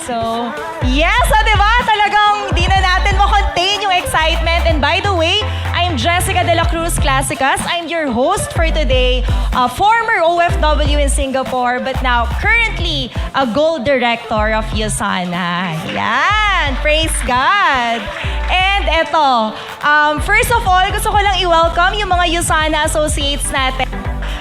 So, yes, diba? Talagang di na natin makontain yung excitement. And by the way, I'm Jessica de la Cruz Classicas. I'm your host for today. A former OFW in Singapore, but now currently a gold director of USANA. Yan! Praise God! And eto, first of all, gusto ko lang i-welcome yung mga USANA associates natin.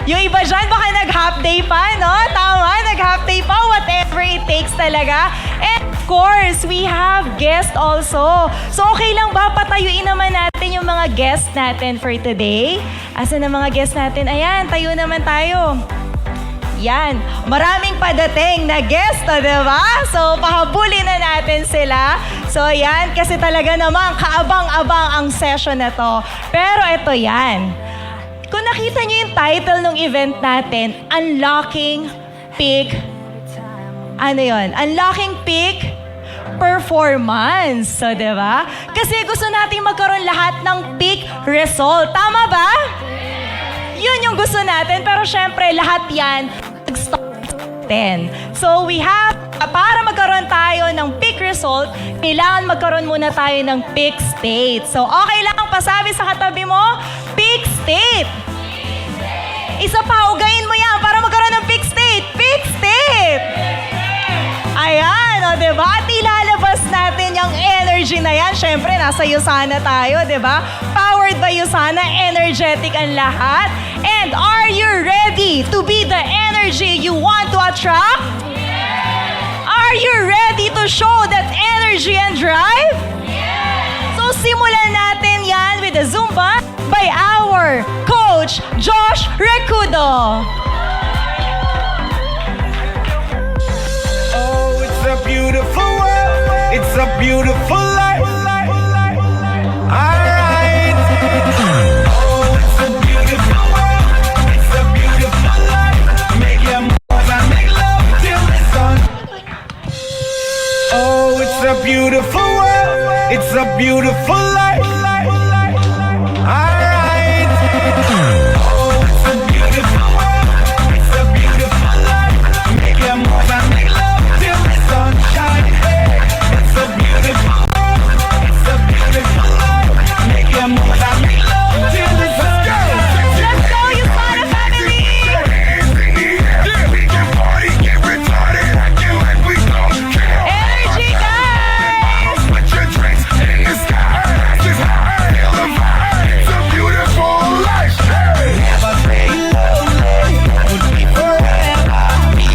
Yung iba dyan, baka nag-half day pa, no? Tama, nag-half day pa, whatever it takes talaga. And of course, we have guests also. So okay lang ba, patayuin naman natin yung mga guests natin for today? Asan ang mga guests natin? Ayan, tayo naman tayo. Yan, maraming padating na guest, diba? So, pahabulin na natin sila. So, yan, kasi talaga namang kaabang-abang ang session na to. Pero ito yan. Kung nakita niyo yung title ng event natin, Unlocking Peak, Unlocking Peak Performance. So, diba? Kasi gusto natin magkaroon lahat ng peak result. Tama ba? Yun yung gusto natin, pero syempre, lahat yan, nag-start 10. So, we have, para magkaroon tayo ng peak result, kailangan magkaroon muna tayo ng peak state. So, okay lang, pasabi sa katabi mo, peak state. Isa pa, ugayin mo yan para magkaroon ng peak state. Peak state! Ayan, o, diba? At ilalabas natin yung energy na yan. Siyempre, nasa USANA tayo, diba? Powered by USANA, energetic ang lahat. And are you ready to be the energy you want to attract? Are you ready to show that energy and drive? So, simulan natin yan with the Zumba by our Coach Josh Recudo. Oh, it's a beautiful world. It's a beautiful life. All right. Oh, it's a beautiful world. It's a beautiful life. Make your move and make love till the sun. Oh, it's a beautiful world. It's a beautiful life. All right. Oh, it's a beautiful world. It's a beautiful life. Make your move and make love till the sun shines. It's a beautiful world. It's a beautiful life. Make your move and make love till the sun shines. Let's go, USANA family! We can party, get retarded, acting like we don't care. Energy, guys! Put your drinks in the sky. Just feel the vibe. It's a beautiful life. Never say would be forever.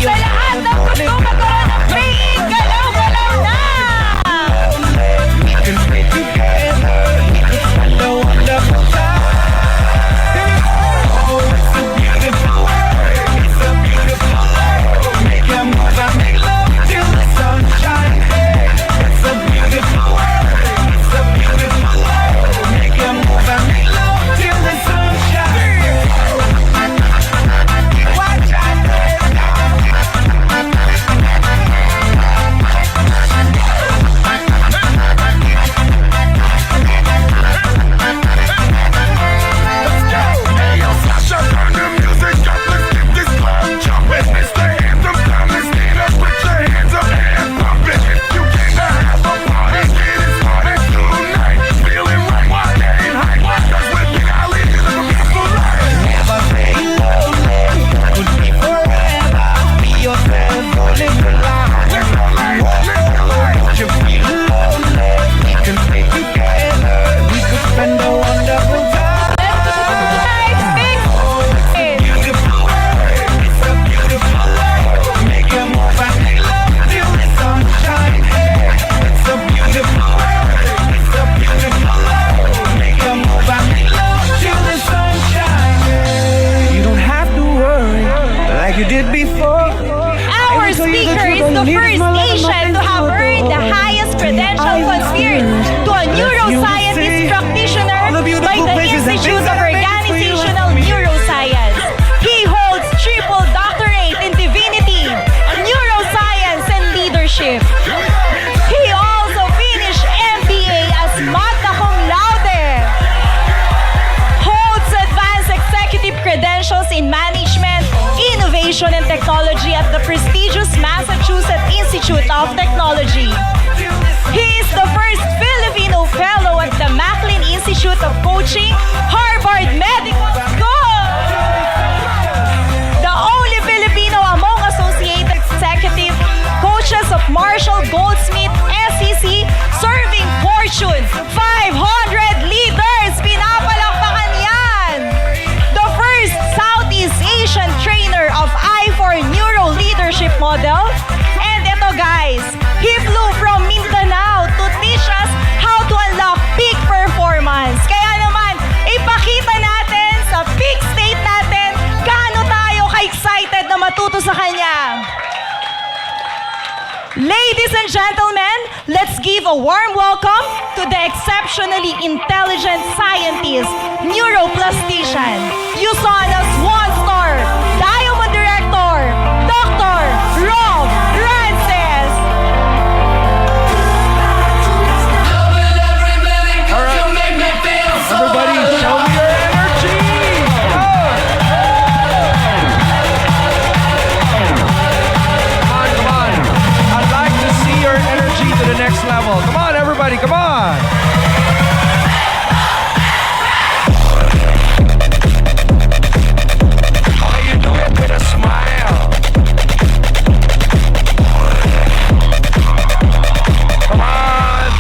Sa lahat ng gusto magkaroon ng break, galaw-galaw na! We can stay together. We can spend a wonderful time. Oh, it's a beautiful world. It's a beautiful life. Make your move and make love till the sun shines. It's a beautiful world. It's a beautiful life. Make your move and make love till the sun shines. Watch out. Let's go! Hey, yo, Sasha, turn the music up. Let's get this club jumping. It's the anthem time. Let's stand up, put your hands up and pump it. You came to have a party, get it started tonight. Feeling right, why getting hype? 'Cause we're Cali, it's a beautiful life. Never say would be forever. Be yourself, live your life. Live your life, live your life. Don't you feel lonely? We can stay together. We could spend a wonderful time. Guys, big state! Beautiful world, it's a beautiful life. Make your move and make love till the sun shines. It's a beautiful world, it's a beautiful life. Make your move and make love till the sun shines. You don't have to worry like you did before. Our speaker is the first Asian to have earned the highest credential conferred to a neuroscientist practitioner by the Institute of Organizational Neuroscience. He holds triple doctorate in divinity, neuroscience, and leadership. He also finished MBA as magna cum laude. Holds advanced executive credentials in management, innovation, and technology at the prestigious Massachusetts Massachusetts Institute of Technology. He is the first Filipino fellow at the Macklin Institute of Coaching, Harvard Medical School. The only Filipino among associated executive coaches of Marshall Goldsmith SEC, serving Fortune 500 leaders. Pinapalakpakan yan. The first Southeast Asian trainer of I4 Neuro Leadership Model. And ito guys, he flew from Mindanao to teach us how to unlock peak performance. Kaya naman, ipakita natin sa peak state natin gaano tayo ka-excited na matuto sa kanya. Ladies and gentlemen, let's give a warm welcome to the exceptionally intelligent scientist, neuroplastician, USANA's one-star Diamond Director, Dr. Rob Rances. All right, everybody, show me your energy. Come on. I'd like to see your energy to the next level. Come on, everybody, come on. Oh, you do it with a smile. Come on.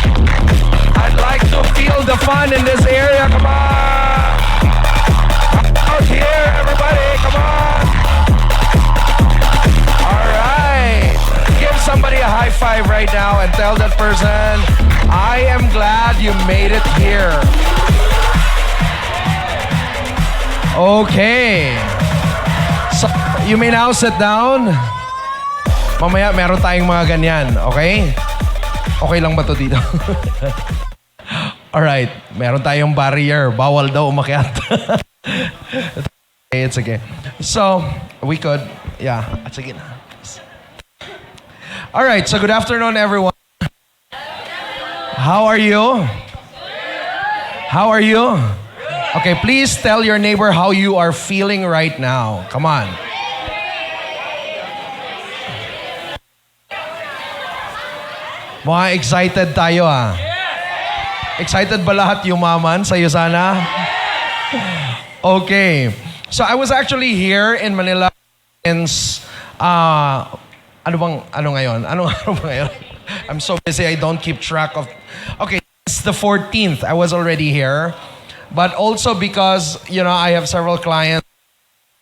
I'd like to feel the fun in this area. Come on. Out here, everybody. Come on. All right. Give somebody a high five right now and tell that person, I am glad you made it here. Okay. So, you may now sit down. Mamaya, meron tayong mga ganyan. Okay? Okay lang ba to dito? Alright, meron tayong barrier. Bawal daw umakyat. It's okay. So, we could, yeah. Sige na. Alright, so good afternoon, everyone. How are you? How are you? Okay, please tell your neighbor how you are feeling right now. Come on. Mga excited tayo ah. Excited ba lahat yumaman sa USANA? Okay. So I was actually here in Manila since, ano ngayon? Ano ba ngayon? I'm so busy, I don't keep track of... Okay, it's the 14th. I was already here. But also because, I have several clients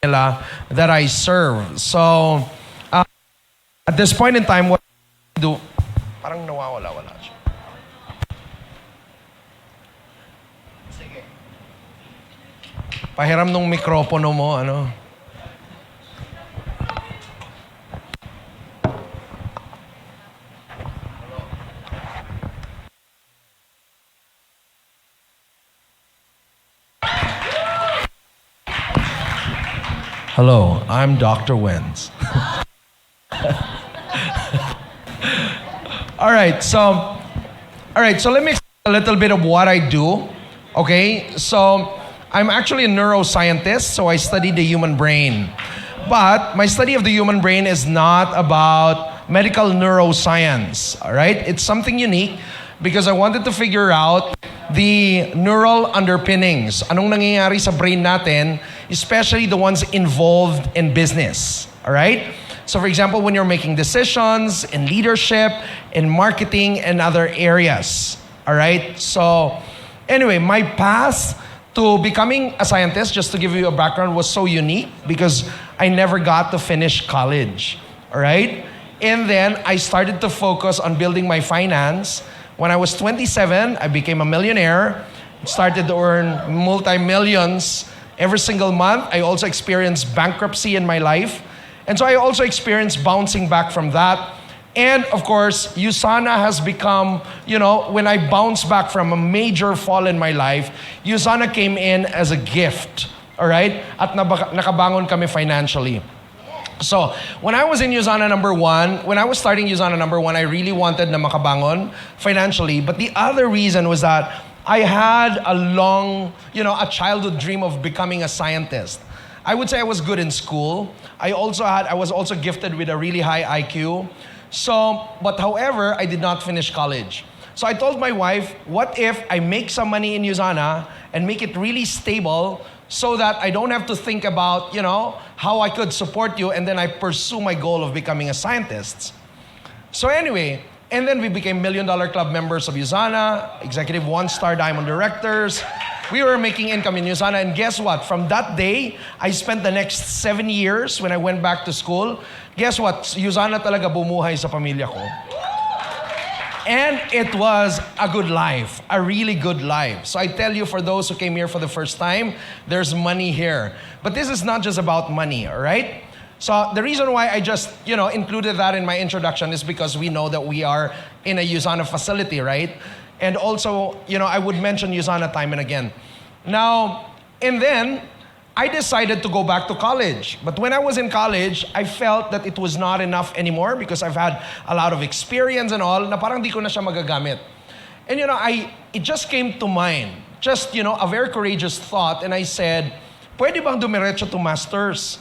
in Manila that I serve. So, at this point in time, what I do... Parang nawawala siya. Sige. Pahiram nung mikropono mo, ano? Hello, I'm Dr. Wenz. All right, so let me explain a little bit of what I do. Okay, so I'm actually a neuroscientist, so I study the human brain. But my study of the human brain is not about medical neuroscience, all right? It's something unique because I wanted to figure out the neural underpinnings. Anong nangyayari sa brain natin, especially the ones involved in business, all right? So for example, when you're making decisions in leadership, in marketing, and other areas, all right? So anyway, my path to becoming a scientist, just to give you a background, was so unique because I never got to finish college, all right? And then I started to focus on building my finance. When I was 27, I became a millionaire, started to earn multi-millions every single month. I also experienced bankruptcy in my life. And so I also experienced bouncing back from that. And of course, USANA has become, when I bounced back from a major fall in my life, USANA came in as a gift, all right? At nakabangon kami financially. So, when I was in USANA number 1, when I was starting USANA number 1, I really wanted na makabangon financially. But the other reason was that I had a long, a childhood dream of becoming a scientist. I would say I was good in school. I was also gifted with a really high IQ. So, but however, I did not finish college. So I told my wife, what if I make some money in USANA and make it really stable so that I don't have to think about, how I could support you, and then I pursue my goal of becoming a scientist. So anyway, and then we became $1 Million Club members of USANA, executive 1-star diamond directors. We were making income in USANA, and guess what? From that day, I spent the next 7 years when I went back to school. Guess what? USANA talaga bumuhay sa pamilya ko. And it was a good life, a really good life. So I tell you, for those who came here for the first time, there's money here. But this is not just about money, all right? So the reason why I just, included that in my introduction is because we know that we are in a USANA facility, right? And also, I would mention USANA time and again. Now, and then, I decided to go back to college. But when I was in college, I felt that it was not enough anymore because I've had a lot of experience and all, na parang di ko na siya magagamit. And it just came to mind, just, a very courageous thought, and I said, pwede bang dumiretso to masters?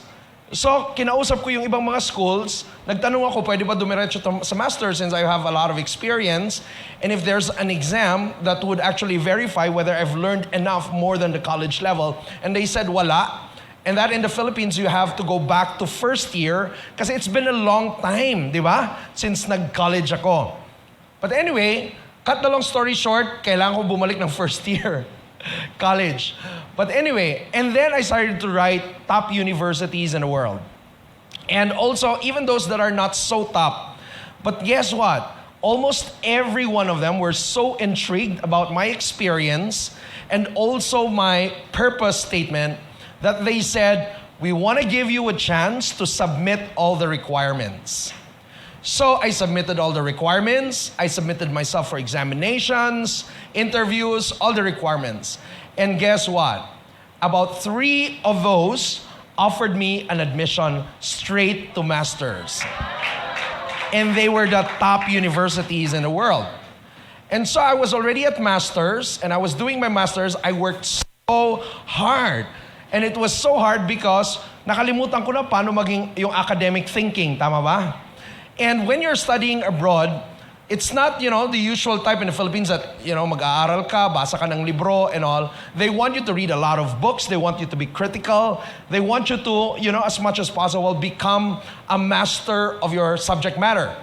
So, kinausap ko yung ibang mga schools, nagtanong ako, pwede ba dumiretso sa master since I have a lot of experience, and if there's an exam that would actually verify whether I've learned enough more than the college level. And they said, wala. And that in the Philippines, you have to go back to first year kasi it's been a long time, di ba? Since nag-college ako. But anyway, cut the long story short, kailangan ko bumalik ng first year. College. But anyway, and then I started to write top universities in the world. And also, even those that are not so top. But guess what? Almost every one of them were so intrigued about my experience and also my purpose statement that they said, we want to give you a chance to submit all the requirements. So I submitted all the requirements. I submitted myself for examinations, interviews, all the requirements. And guess what? About 3 of those offered me an admission straight to masters. And they were the top universities in the world. And so I was already at masters, and I was doing my masters. I worked so hard. And it was so hard because nakalimutan ko na paano maging yung academic thinking, tama ba? And when you're studying abroad, it's not, the usual type in the Philippines that, mag-aaral ka, basa ka ng libro and all. They want you to read a lot of books. They want you to be critical. They want you to, as much as possible, become a master of your subject matter.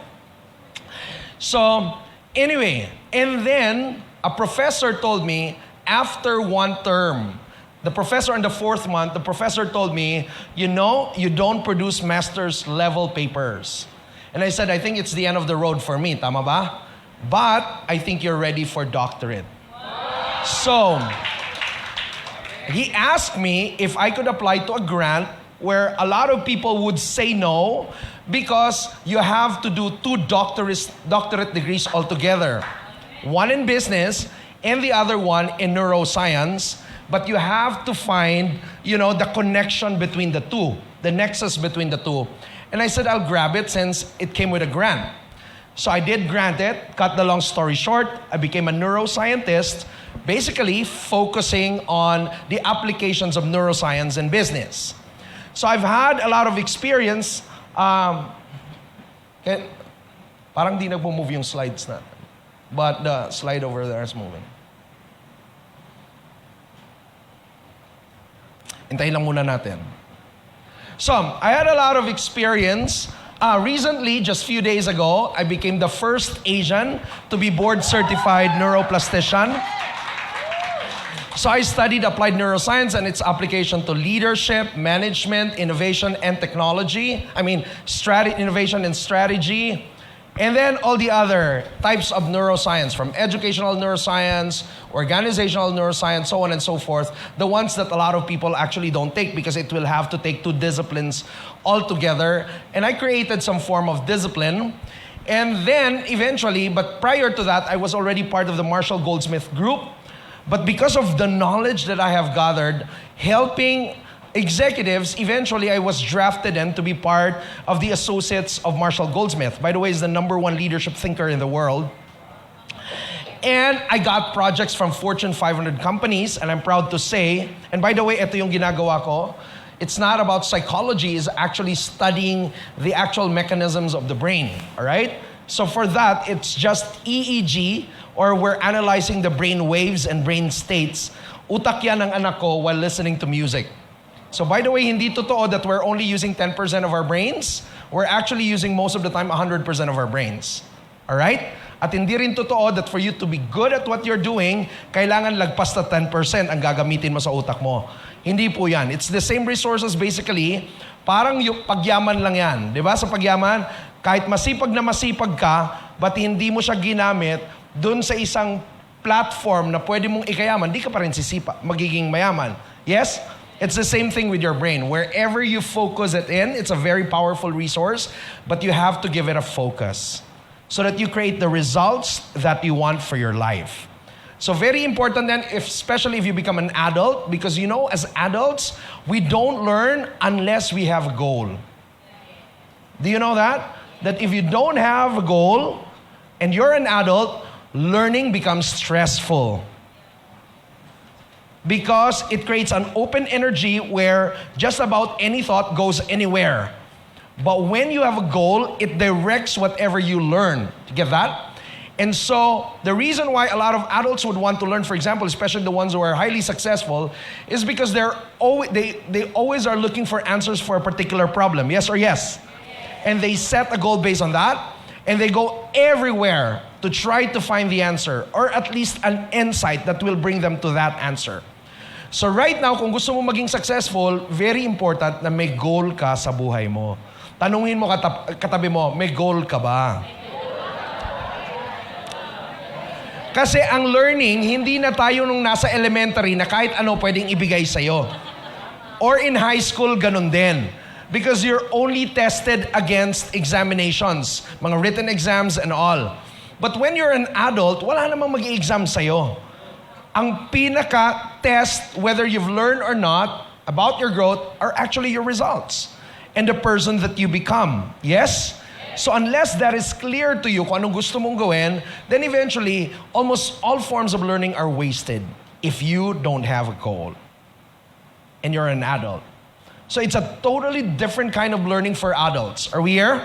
So, anyway, and then a professor told me after 1 term, the professor in the 4th month, the professor told me, you don't produce master's level papers. And I said, I think it's the end of the road for me, tama ba? But I think you're ready for doctorate. So, he asked me if I could apply to a grant where a lot of people would say no because you have to do 2 doctorate degrees altogether. One in business and the other one in neuroscience. But you have to find, the connection between the two, the nexus between the two. And I said, I'll grab it since it came with a grant. So I did grant it. Cut the long story short, I became a neuroscientist, basically focusing on the applications of neuroscience in business. So I've had a lot of experience. Parang di nagpo-move yung slides na. But the slide over there is moving. Hintayin lang muna natin. So, I had a lot of experience. Recently, just a few days ago, I became the first Asian to be board-certified neuroplastician. So I studied applied neuroscience and its application to leadership, management, innovation, and technology. Innovation and strategy. And then all the other types of neuroscience, from educational neuroscience, organizational neuroscience, so on and so forth. The ones that a lot of people actually don't take because it will have to take 2 disciplines altogether. And I created some form of discipline. And then eventually, but prior to that, I was already part of the Marshall Goldsmith group. But because of the knowledge that I have gathered, helping executives, eventually I was drafted in to be part of the associates of Marshall Goldsmith. By the way, he's the #1 leadership thinker in the world. And I got projects from Fortune 500 companies, and I'm proud to say, and by the way, ito yung ginagawa ko, It's not about psychology. It's actually studying the actual mechanisms of the brain. All right? So for that, it's just EEG, or we're analyzing the brain waves and brain states. Utak yan ng anak ko while listening to music. So by the way, hindi totoo that we're only using 10% of our brains. We're actually using most of the time 100% of our brains. Alright? At hindi rin totoo that for you to be good at what you're doing, kailangan lagpas na 10% ang gagamitin mo sa utak mo. Hindi po yan. It's the same resources basically. Parang yung pagyaman lang yan. Di ba? Sa pagyaman, kahit masipag na masipag ka, but hindi mo siya ginamit dun sa isang platform na pwede mong ikayaman, di ka pa rin magiging mayaman. Yes? It's the same thing with your brain. Wherever you focus it in, it's a very powerful resource, but you have to give it a focus so that you create the results that you want for your life. So very important then, especially if you become an adult, because as adults, we don't learn unless we have a goal. Do you know that? That if you don't have a goal and you're an adult, learning becomes stressful. Because it creates an open energy where just about any thought goes anywhere. But when you have a goal, it directs whatever you learn. You get that? And so the reason why a lot of adults would want to learn, for example, especially the ones who are highly successful, is because they always are looking for answers for a particular problem. Yes or yes? And they set a goal based on that, and they go everywhere to try to find the answer, or at least an insight that will bring them to that answer. So right now, kung gusto mo maging successful, very important na may goal ka sa buhay mo. Tanungin mo katabi mo, may goal ka ba? Kasi ang learning, hindi na tayo nung nasa elementary na kahit ano pwedeng ibigay sa'yo. Or in high school, ganun din. Because you're only tested against examinations, mga written exams and all. But when you're an adult, wala namang mag-i-exam sa'yo. Ang pinaka-test, whether you've learned or not, about your growth, are actually your results. And the person that you become. Yes? So unless that is clear to you kung anong gusto mong gawin, then eventually, almost all forms of learning are wasted if you don't have a goal. And you're an adult. So it's a totally different kind of learning for adults. Are we here?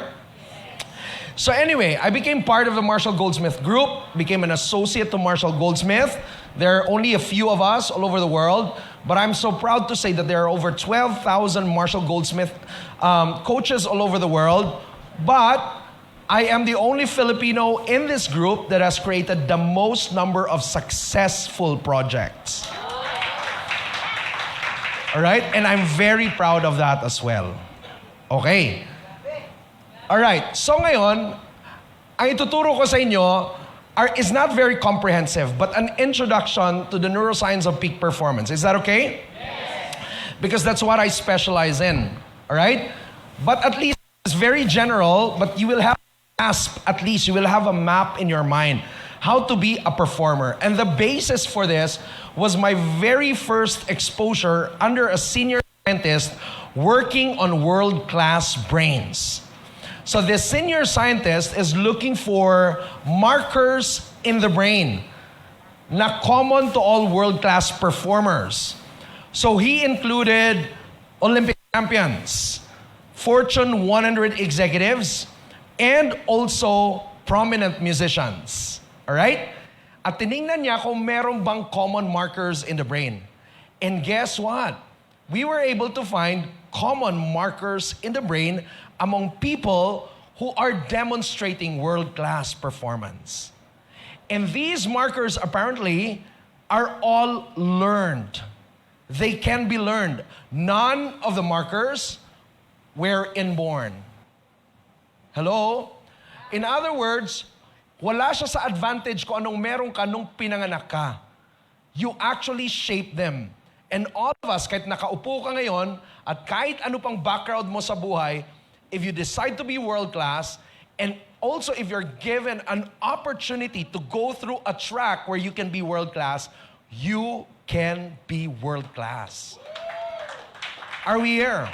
So anyway, I became part of the Marshall Goldsmith group, became an associate to Marshall Goldsmith. There are only a few of us all over the world, but I'm so proud to say that there are over 12,000 Marshall Goldsmith coaches all over the world. But I am the only Filipino in this group that has created the most number of successful projects. All right? And I'm very proud of that as well. Okay. All right. So ngayon, ang ituturo ko sa inyo is not very comprehensive, but an introduction to the neuroscience of peak performance. Is that okay? Yes. Because that's what I specialize in. All right? But at least it's very general, but you will have at least you will have a map in your mind how to be a performer. And the basis for this was my very first exposure under a senior scientist working on world-class brains. So this senior scientist is looking for markers in the brain na common to all world-class performers. So he included Olympic champions, Fortune 100 executives, and also prominent musicians. Alright? At tiningnan niya kung meron bang common markers in the brain. And guess what? We were able to find common markers in the brain among people who are demonstrating world-class performance. And these markers apparently are all learned. They can be learned. None of the markers were inborn. Hello? In other words, wala siya sa advantage kung anong meron ka nung pinanganak ka. You actually shape them. And all of us, kahit nakaupo ka ngayon, at kahit ano pang background mo sa buhay, if you decide to be world-class, and also if you're given an opportunity to go through a track where you can be world-class, you can be world-class. Are we here?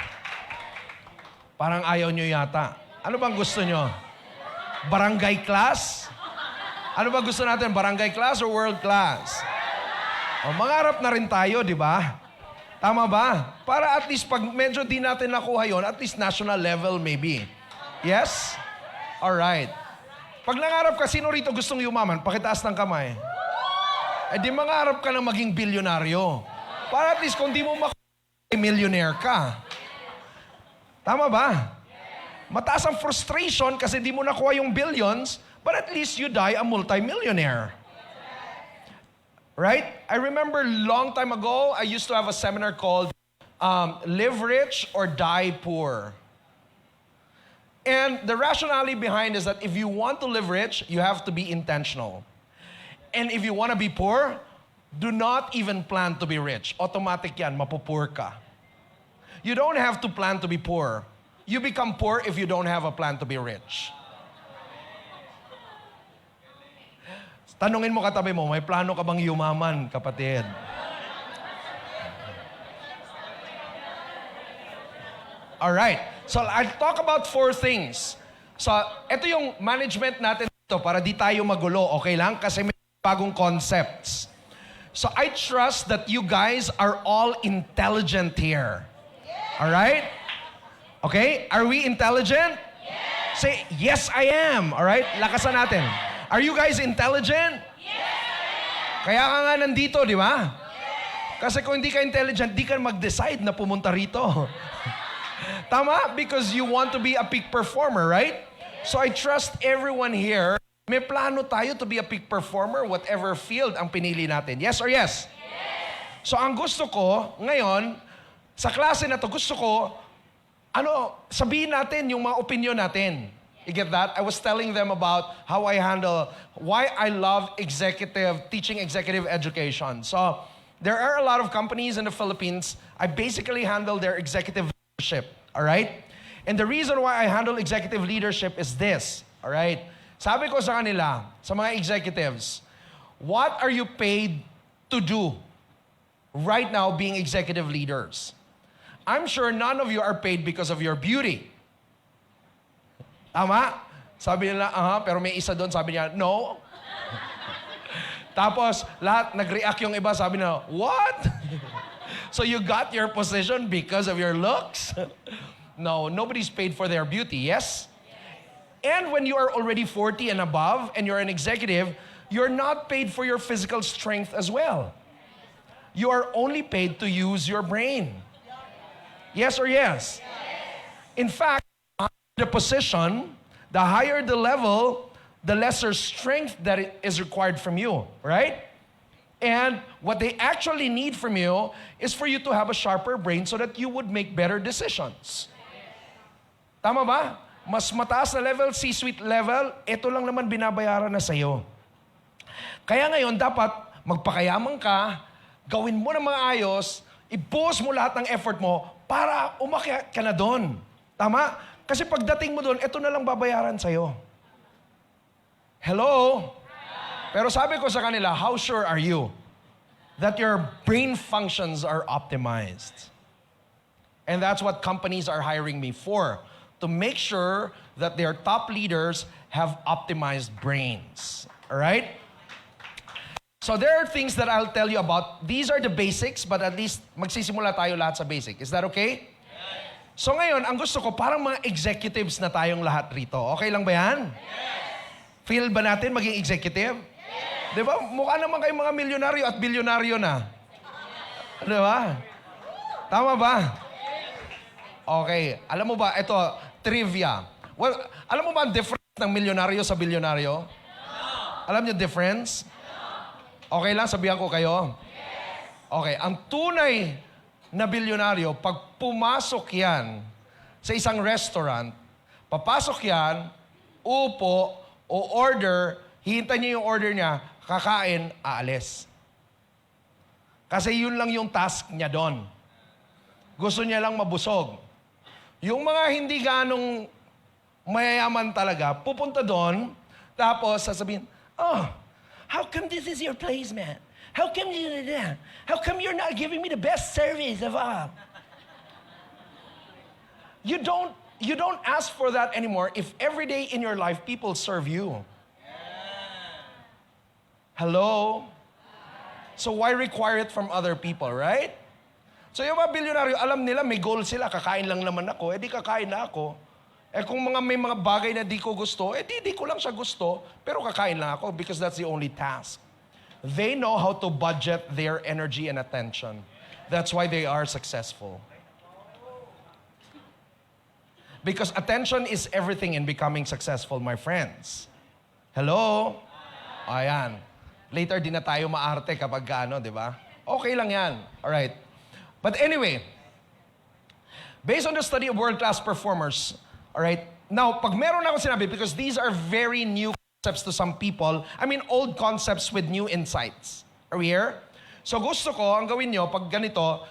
Parang ayaw nyo yata. Ano bang gusto nyo? Barangay class? Ano ba gusto natin? Barangay class or world class? O, mangarap na rin tayo, di ba? Tama ba? Para at least pag medyo di natin nakuha yon, at least national level maybe. Yes? Alright. Pag nangarap ka, sino rito gustong yumaman? Pakitaas ng kamay. Eh di mangarap ka ng maging bilyonaryo. Para at least kung di mo millionaire ka. Tama ba? Mataas ang frustration kasi di mo nakuha yung billions, but at least you die a multi-millionaire. Right? I remember long time ago, I used to have a seminar called Live Rich or Die Poor. And the rationale behind is that if you want to live rich, you have to be intentional. And if you want to be poor, do not even plan to be rich. Automatic yan, mapupoor ka. You don't have to plan to be poor. You become poor if you don't have a plan to be rich. Tanungin mo katabi mo, may plano ka bang yumaman, kapatid? Alright. So, I'll talk about 4 things. So, ito yung management natin dito para di tayo magulo. Okay lang? Kasi may bagong concepts. So, I trust that you guys are all intelligent here. Alright? Okay? Are we intelligent? Yes. Say, yes, I am. Alright? Lakasan natin. Are you guys intelligent? Yes! Kaya ka nga nandito, di ba? Yes! Kasi kung hindi ka intelligent, di ka mag-decide na pumunta rito. Tama? Because you want to be a peak performer, right? So I trust everyone here, may plano tayo to be a peak performer, whatever field ang pinili natin. Yes or yes? Yes! So ang gusto ko, ngayon, sa klase na to, gusto ko, sabihin natin yung mga opinion natin. You get that? I was telling them about how I handle, why I love teaching executive education. So, there are a lot of companies in the Philippines. I basically handle their executive leadership. All right? And the reason why I handle executive leadership is this. All right? Sabi ko sa kanila, sa mga executives, what are you paid to do right now being executive leaders? I'm sure none of you are paid because of your beauty. Tama? Sabi nila, pero may isa doon, sabi niya, no. Tapos, lahat nag-react yung iba, sabi nila, what? So you got your position because of your looks? No, nobody's paid for their beauty, yes? And when you are already 40 and above, and you're an executive, you're not paid for your physical strength as well. You are only paid to use your brain. Yes or yes? In fact, the position, the higher the level, the lesser strength that is required from you, right? And what they actually need from you is for you to have a sharper brain so that you would make better decisions. Tama ba? Mas mataas na level, C-suite level, ito lang naman binabayaran na sa'yo. Kaya ngayon, dapat magpakayaman ka, gawin mo ng mga ayos, i-boss mo lahat ng effort mo para umakyat ka na doon. Tama? Kasi pagdating mo doon, ito na lang babayaran sa'yo. Hello? Pero sabi ko sa kanila, how sure are you that your brain functions are optimized? And that's what companies are hiring me for, to make sure that their top leaders have optimized brains. Alright? So there are things that I'll tell you about. These are the basics, but at least magsisimula tayo lahat sa basic. Is that okay? So ngayon, ang gusto ko, parang mga executives na tayong lahat rito. Okay lang ba yan? Yes! Feel ba natin maging executive? Yes! Di ba? Mukha naman kayong mga milyonaryo at bilyonaryo na. Di ba? Tama ba? Okay. Alam mo ba, ito, trivia. Well, alam mo ba ang difference ng milyonaryo sa bilyonaryo? Alam niyo difference? Okay lang, sabihan ko kayo? Okay. Ang tunay na bilyonaryo, pag pumasok yan sa isang restaurant, papasok yan, upo, o order, hihintay niya yung order niya, kakain, aalis. Kasi yun lang yung task niya doon. Gusto niya lang mabusog. Yung mga hindi ganong mayayaman talaga, pupunta doon, tapos sasabihin, oh, how come this is your place, man? How come you're not giving me the best service of all? You don't ask for that anymore if every day in your life people serve you. Hello? So why require it from other people, right? So yung mga bilyonaryo, alam nila, may goal sila. Kakain lang naman ako, di kakain na ako. Kung may mga bagay na di ko gusto, di ko lang siya gusto, pero kakain lang ako because that's the only task. They know how to budget their energy and attention. That's why they are successful. Because attention is everything in becoming successful, my friends. Hello? Ayan. Later, di na tayo maarte kapag di ba? Okay lang yan. Alright. But anyway, based on the study of world-class performers, alright, now, pag meron ako sinabi, because these are very new concepts to some people, I mean, old concepts with new insights. Are we here? So gusto ko, ang gawin nyo, pag ganito,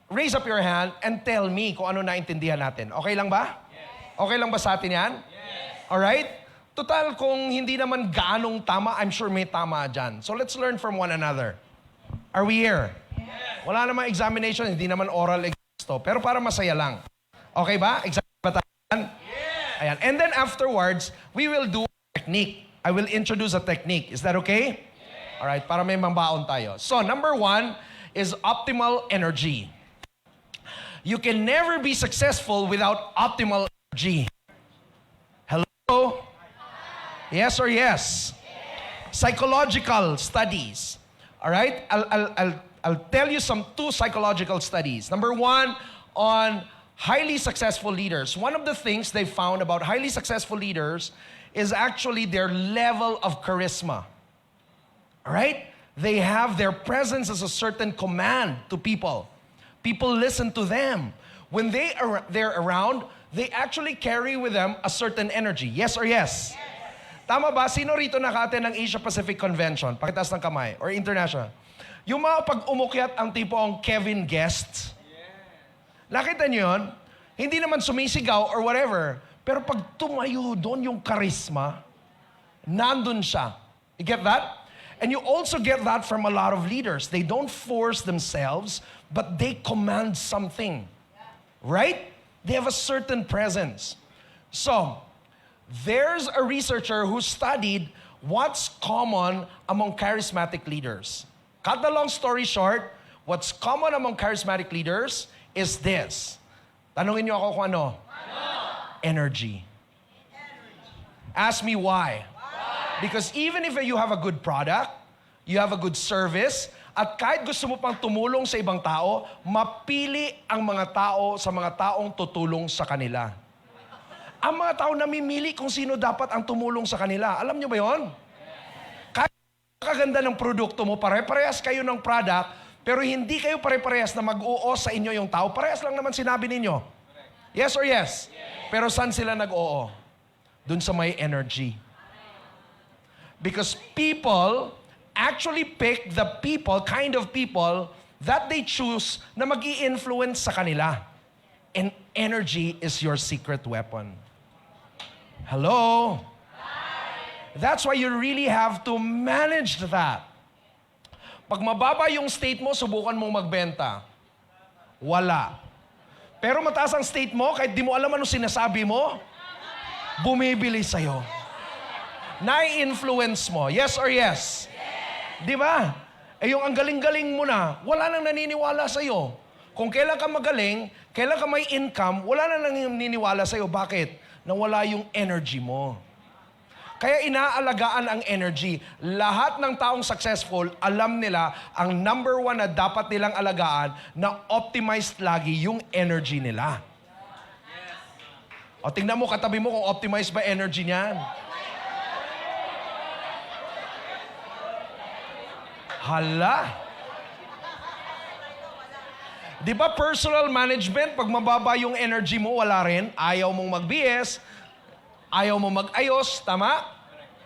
raise up your hand and tell me kung ano naintindihan natin. Okay lang ba? Yes. Okay lang ba sa atin yan? Yes. Alright? Total, kung hindi naman ganong tama, I'm sure may tama dyan. So let's learn from one another. Are we here? Yes. Wala namang examination, hindi naman oral exam to. Pero para masaya lang. Okay ba? Exam ba tayo? Yes. Ayan. And then afterwards, we will do a technique. I will introduce a technique. Is that okay? Yes. Alright, para may mambaon tayo. So, number 1 is optimal energy. You can never be successful without optimal energy. Hello? Yes or yes? Psychological studies. All right? I'll tell you some 2 psychological studies. Number 1 on highly successful leaders. One of the things they found about highly successful leaders is actually their level of charisma. All right? They have their presence as a certain command to people. People listen to them. When they're around, they actually carry with them a certain energy. Yes or yes? Yes. Tama ba? Sino rito naka-attend ng Asia Pacific Convention? Pakitaas ng kamay. Or international. Yung mga pag umukyat ang tipong Kevin Guest. Nakita niyo yun? Hindi naman sumisigaw or whatever. Pero pag tumayo doon yung charisma, nandun siya. You get that? And you also get that from a lot of leaders. They don't force themselves, but they command something. Right? They have a certain presence. So, there's a researcher who studied what's common among charismatic leaders. Cut the long story short, what's common among charismatic leaders is this. Tanungin niyo ako kung ano? Energy. Ask me why. Because even if you have a good product, you have a good service, at kahit gusto mo pang tumulong sa ibang tao, mapili ang mga tao sa mga taong tutulong sa kanila. Ang mga tao namimili kung sino dapat ang tumulong sa kanila. Alam niyo ba yon? Kahit kaganda ng produkto mo, pare-parehas kayo ng product, pero hindi kayo pare-parehas na mag-oo sa inyo yung tao. Parehas lang naman sinabi ninyo. Yes or yes? Pero saan sila nag-oo? Dun sa may energy. Because people actually pick the people, kind of people, that they choose na mag-i-influence sa kanila. And energy is your secret weapon. Hello? That's why you really have to manage that. Pag mababa yung state mo, subukan mong magbenta. Wala. Pero mataas ang state mo, kahit di mo alam ano sinasabi mo, bumibili sa'yo. Nai-influence mo. Yes or yes? Di ba? Yung ang galing-galing mo na, wala nang naniniwala sa'yo. Kung kailan ka magaling, kailan ka may income, wala nang naniniwala sa'yo. Bakit? Nawala yung energy mo. Kaya inaalagaan ang energy. Lahat ng taong successful, alam nila ang number 1 na dapat nilang alagaan na optimized lagi yung energy nila. O tingnan mo, katabi mo kung optimized ba energy niyan. Hala. Di ba personal management, pag mababa yung energy mo, wala rin. Ayaw mong mag-BS, ayaw mong mag-ayos, tama?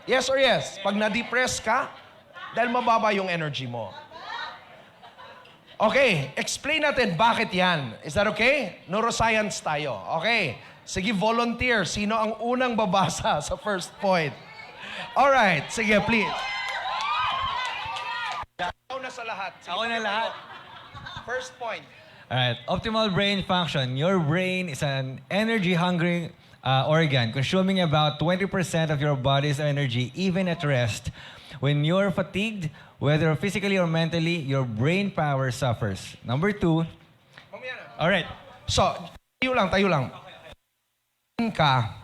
Yes or yes? Pag na-depress ka, dahil mababa yung energy mo. Okay, explain natin bakit yan. Is that okay? Neuroscience tayo. Okay, sige, volunteer. Sino ang unang babasa sa first point? Alright, sige, please. Ako na sa lahat. Sige, Ako na lahat. First point. Alright, optimal brain function. Your brain is an energy-hungry organ, consuming about 20% of your body's energy, even at rest. When you're fatigued, whether physically or mentally, your brain power suffers. Number 2, Alright. So, tayo lang. Ka,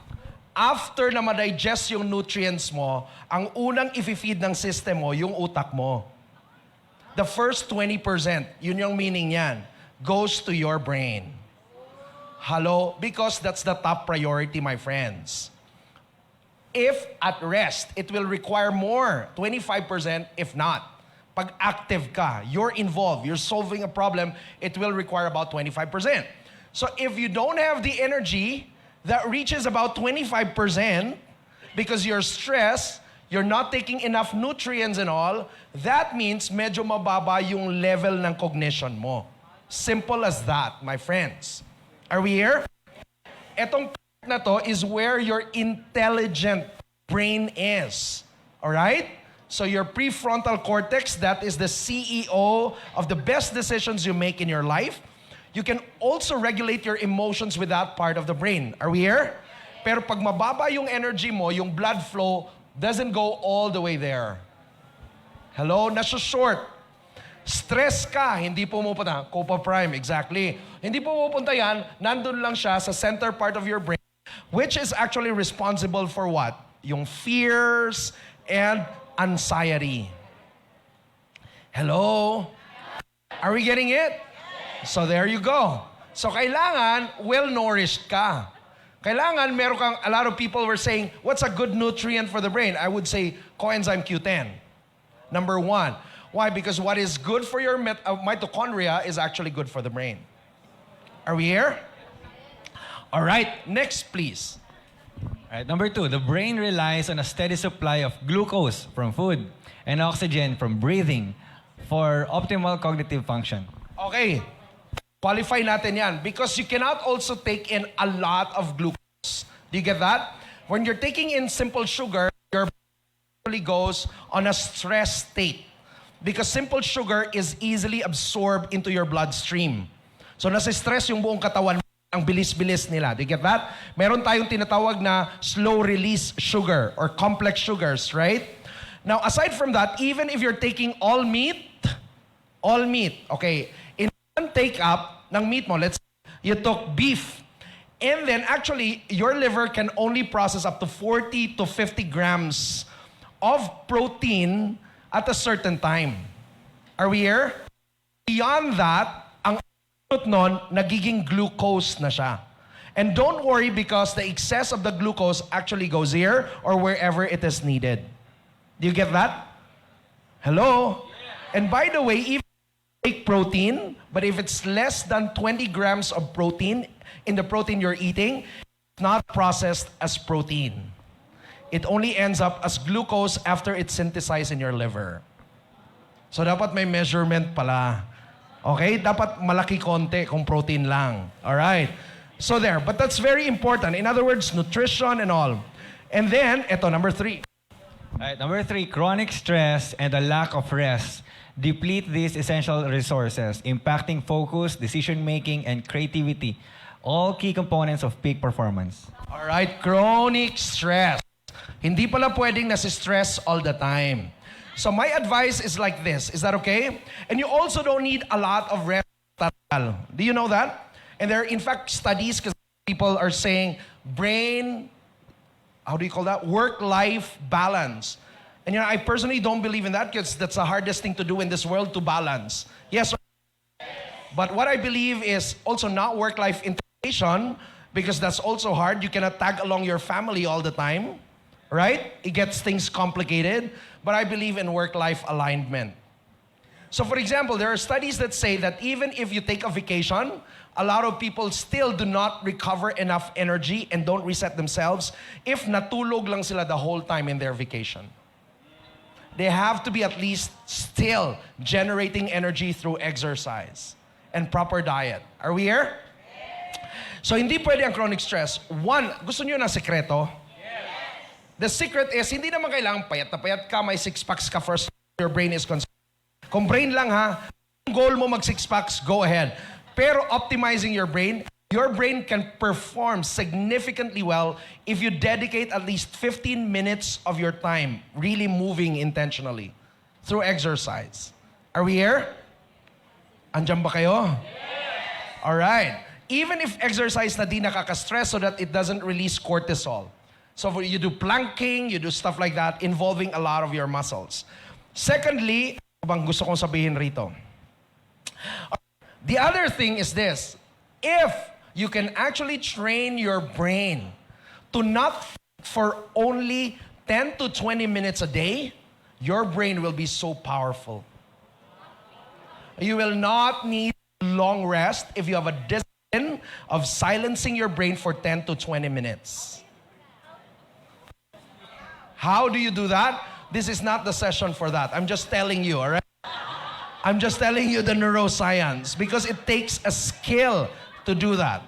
after na ma-digest yung nutrients mo, ang unang i-feed ng system mo, yung utak mo. The first 20%, yun yung meaning yan, goes to your brain. Hello? Because that's the top priority, my friends. If at rest, it will require more, 25% if not. Pag active ka, you're involved, you're solving a problem, it will require about 25%. So if you don't have the energy that reaches about 25% because you're stressed, you're not taking enough nutrients and all, that means medyo mababa yung level ng cognition mo. Simple as that, my friends. Are we here? Etong na to is where your intelligent brain is. Alright? So your prefrontal cortex, that is the CEO of the best decisions you make in your life. You can also regulate your emotions with that part of the brain. Are we here? Pero pag mababa yung energy mo, yung blood flow doesn't go all the way there. Hello? Nasa short. Stress ka, hindi pumupunta. Copa Prime, exactly. Hindi pumupunta yan, nandun lang siya sa center part of your brain, which is actually responsible for what? Yung fears and anxiety. Hello? Are we getting it? So there you go. So kailangan well-nourished ka. Kailangan meron kang, a lot of people were saying, what's a good nutrient for the brain? I would say coenzyme Q10. Number one. Why? Because what is good for your mitochondria is actually good for the brain. Are we here? All right, next please. Alright, number 2, the brain relies on a steady supply of glucose from food and oxygen from breathing for optimal cognitive function. Okay, qualify natin yan because you cannot also take in a lot of glucose. Do you get that? When you're taking in simple sugar, your body goes on a stress state because simple sugar is easily absorbed into your bloodstream. So nasa stress yung buong katawan, ang bilis-bilis nila. Do you get that? Meron tayong tinatawag na slow-release sugar or complex sugars, right? Now, aside from that, even if you're taking all meat, okay, in one take-up ng meat mo, let's say you took beef, and then actually, your liver can only process up to 40 to 50 grams of protein at a certain time. Are we here? Beyond that, ang nun, nagiging glucose na siya. And don't worry because the excess of the glucose actually goes here or wherever it is needed. Do you get that? Hello? And by the way, even take protein, but if it's less than 20 grams of protein in the protein you're eating, it's not processed as protein. It only ends up as glucose after it's synthesized in your liver. So dapat may measurement pala. Okay? Dapat malaki konti kung protein lang. Alright? So there. But that's very important. In other words, nutrition and all. And then, eto, number 3. Alright, number 3, chronic stress and a lack of rest deplete these essential resources, impacting focus, decision-making, and creativity, all key components of peak performance. Alright, chronic stress. Hindi pala pwedeng nasi-stress all the time. So my advice is like this. Is that okay? And you also don't need a lot of rest. Do you know that? And there are in fact studies because people are saying brain, how do you call that? Work-life balance. And you know, I personally don't believe in that because that's the hardest thing to do in this world, to balance. Yes. But what I believe is also not work-life integration because that's also hard. You cannot tag along your family all the time. Right? It gets things complicated. But I believe in work-life alignment. So for example, there are studies that say that even if you take a vacation, a lot of people still do not recover enough energy and don't reset themselves if natulog lang sila the whole time in their vacation. They have to be at least still generating energy through exercise and proper diet. Are we here? So hindi pwede ang chronic stress. One, gusto nyo ng sekreto? The secret is, hindi naman kailangan payat na payat ka, may six-packs ka first, your brain is concerned. Kung brain lang ha, kung goal mo mag six-packs, go ahead. Pero optimizing your brain can perform significantly well if you dedicate at least 15 minutes of your time really moving intentionally through exercise. Are we here? Andiyan ba kayo? Alright. Even if exercise na di nakaka-stress so that it doesn't release cortisol. So you do planking, you do stuff like that involving a lot of your muscles. Secondly, ano bang gusto kong sabihin rito? The other thing is this. If you can actually train your brain to not think for only 10 to 20 minutes a day, your brain will be so powerful. You will not need long rest if you have a discipline of silencing your brain for 10 to 20 minutes. How do you do that? This is not the session for that. I'm just telling you, all right? I'm just telling you the neuroscience because it takes a skill to do that.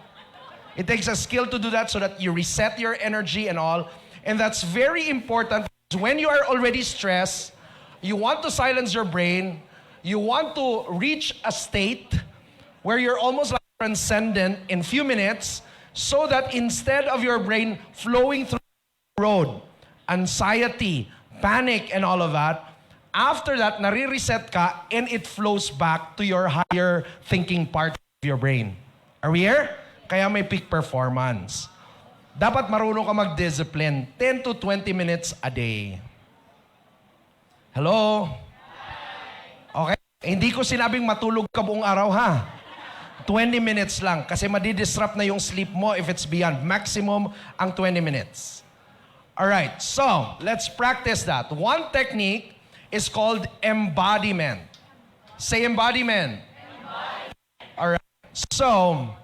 It takes a skill to do that so that you reset your energy and all. And that's very important because when you are already stressed, you want to silence your brain, you want to reach a state where you're almost like transcendent in few minutes so that instead of your brain flowing through the road, anxiety, panic, and all of that, after that, nare-reset ka and it flows back to your higher thinking part of your brain. Are we here? Kaya may peak performance. Dapat marunong ka mag-discipline 10 to 20 minutes a day. Hello? Okay? Hindi ko sinabing matulog ka buong araw ha. 20 minutes lang kasi madidisrupt na yung sleep mo if it's beyond. Maximum ang 20 minutes. Alright, so let's practice that. One technique is called embodiment. Say embodiment. Alright, so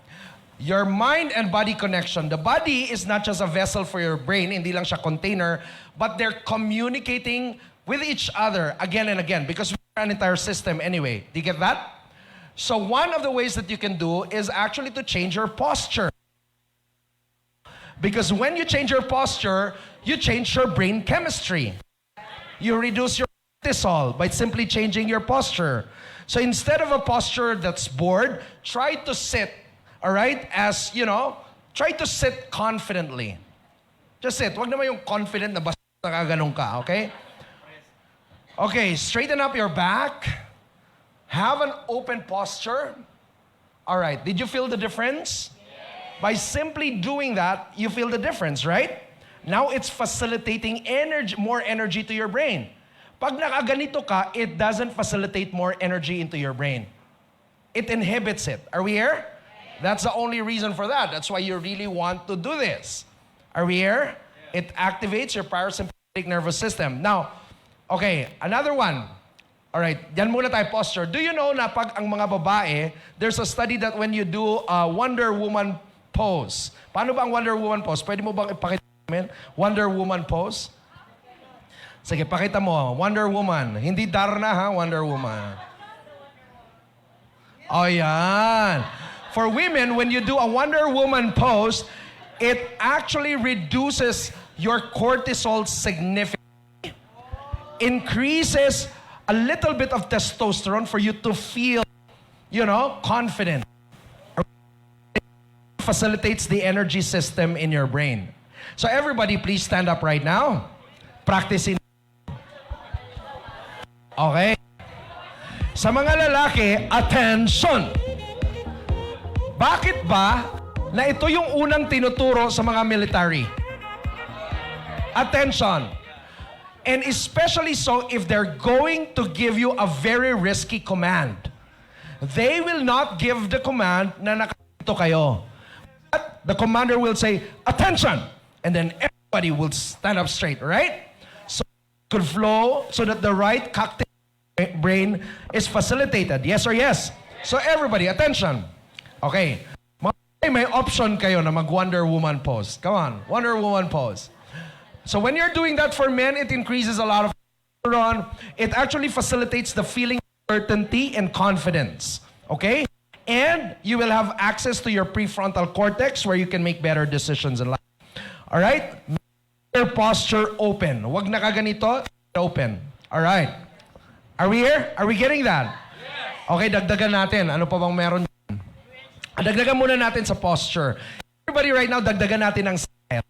your mind and body connection. The body is not just a vessel for your brain, hindi lang siya container, but they're communicating with each other again and again because we're an entire system anyway. Do you get that? So one of the ways that you can do is actually to change your posture. Because when you change your posture, you change your brain chemistry. You reduce your cortisol by simply changing your posture. So instead of a posture that's bored, try to sit, all right, as, you know, try to sit confidently. Just sit. Wag naman yung confident na basta nakaganon ka, okay? Okay, straighten up your back. Have an open posture. All right, did you feel the difference? By simply doing that, you feel the difference, right? Now it's facilitating energy, more energy to your brain. Pag nakaganito ka, it doesn't facilitate more energy into your brain. It inhibits it. Are we here? That's the only reason for that. That's why you really want to do this. Are we here? It activates your parasympathetic nervous system. Now, okay, another one. All right, yan muna tayo posture. Do you know na pag ang mga babae, there's a study that when you do a Wonder Woman pose. Paano ba ang Wonder Woman pose? Pwede mo bang ipakita namin? Wonder Woman pose? Sige, pakita mo. Wonder Woman. Hindi Darna ha, Wonder Woman. Oh, yan. For women, when you do a Wonder Woman pose, it actually reduces your cortisol significantly. Increases a little bit of testosterone for you to feel, you know, confident. Facilitates the energy system in your brain. So everybody, please stand up right now. Practicing. Okay. Sa mga lalaki, attention! Bakit ba na ito yung unang tinuturo sa mga military? Attention! And especially so if they're going to give you a very risky command. They will not give the command na nakakito kayo. But the commander will say, attention! And then everybody will stand up straight, right? So it could flow so that the right cocktail brain is facilitated. Yes or yes? So everybody, attention. Okay. May option kayo na mag-Wonder Woman pose. Come on, Wonder Woman pose. So when you're doing that for men, it increases a lot of testosterone. It actually facilitates the feeling of certainty and confidence. Okay? And you will have access to your prefrontal cortex where you can make better decisions in life. All right? Make your posture open. Huwag nakaganito, open. All right. Are we here? Are we getting that? Okay, dagdagan natin. Ano pa bang meron? Dagdagan muna natin sa posture. Everybody right now, dagdagan natin ng style.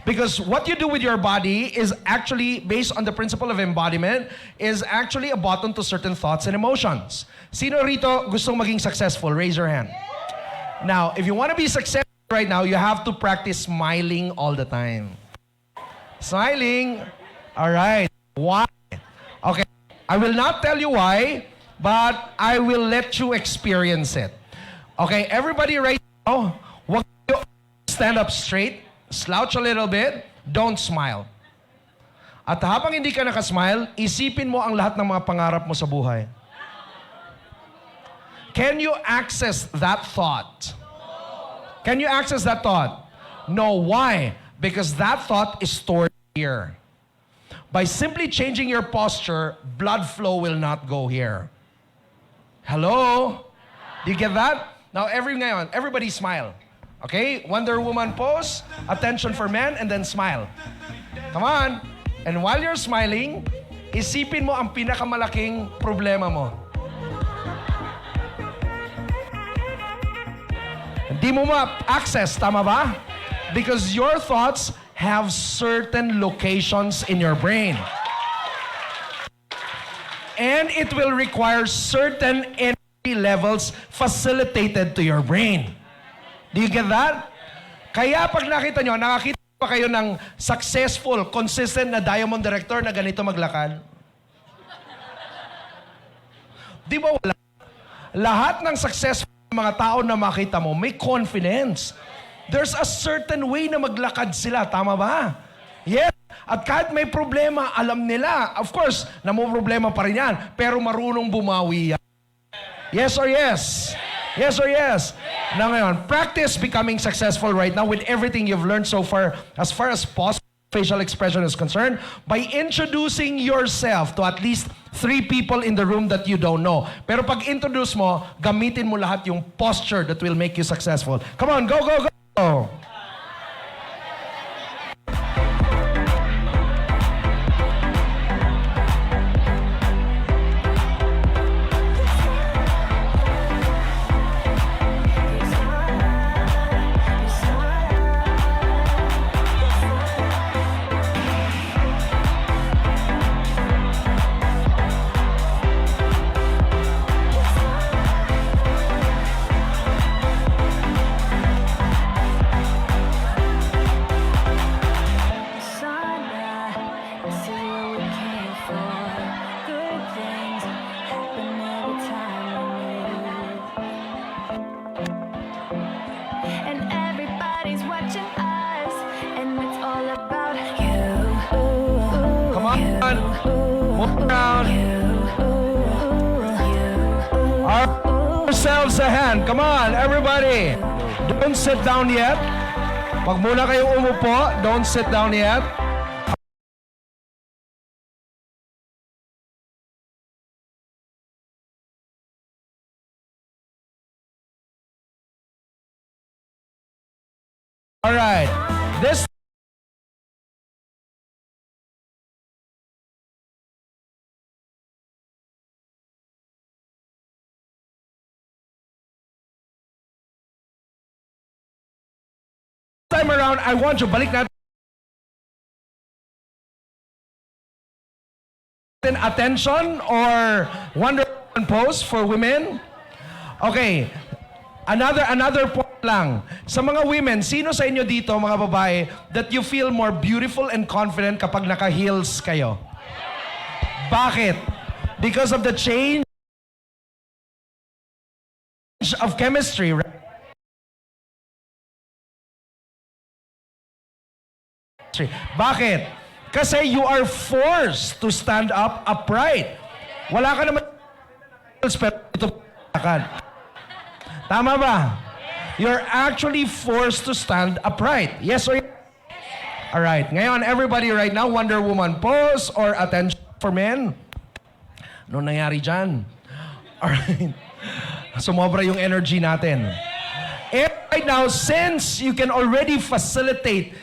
Because what you do with your body is actually, based on the principle of embodiment, is actually a button to certain thoughts and emotions. Sino rito gustong maging successful? Raise your hand. Now, if you want to be successful right now, you have to practice smiling all the time. Smiling. All right. Why? Okay. I will not tell you why, but I will let you experience it. Okay, everybody right now, wag kayo stand up straight, slouch a little bit, don't smile. At habang hindi ka nakasmile, isipin mo ang lahat ng mga pangarap mo sa buhay. Can you access that thought? Can you access that thought? No. Why? Because that thought is stored here. By simply changing your posture, blood flow will not go here. Hello? Do you get that? Now, everybody smile. Okay? Wonder Woman pose, attention for men, and then smile. Come on. And while you're smiling, isipin mo ang pinakamalaking problema mo. Hindi mo ma-access, tama ba? Because your thoughts have certain locations in your brain. And it will require certain energy levels facilitated to your brain. Do you get that? Kaya pag nakita nyo, nakakita pa kayo ng successful, consistent na diamond director na ganito maglakad? Di ba wala? Lahat ng successful mga tao na makita mo, may confidence. There's a certain way na maglakad sila. Tama ba? Yes. At kahit may problema, alam nila. Of course, problema pa rin yan. Pero marunong bumawi yan. Yes or yes? Yes or yes? Now ngayon, practice becoming successful right now with everything you've learned so far as possible. Facial expression is concerned, by introducing yourself to at least 3 people in the room that you don't know. Pero pag introduce mo, gamitin mo lahat yung posture that will make you successful. Come on, go, go, go! And everybody's watching us, and it's all about you. Come on! Move around! Ourselves a hand. Come on, everybody! Don't sit down yet. Pag muna kayo umupo, don't sit down yet. All right. This time around, I want you balik natin attention or Wonder Woman pose for women. Okay. Another point lang. Sa mga women, sino sa inyo dito, mga babae, that you feel more beautiful and confident kapag naka-heels kayo? Bakit? Because of the change of chemistry, right? Bakit? Kasi you are forced to stand up upright. Wala ka naman pero ito tama ba? You're actually forced to stand upright. Yes or yes? Alright. Ngayon, everybody right now, Wonder Woman pose or attention for men. Ano nangyari dyan? Alright. Sumobra yung energy natin. And right now, since you can already facilitate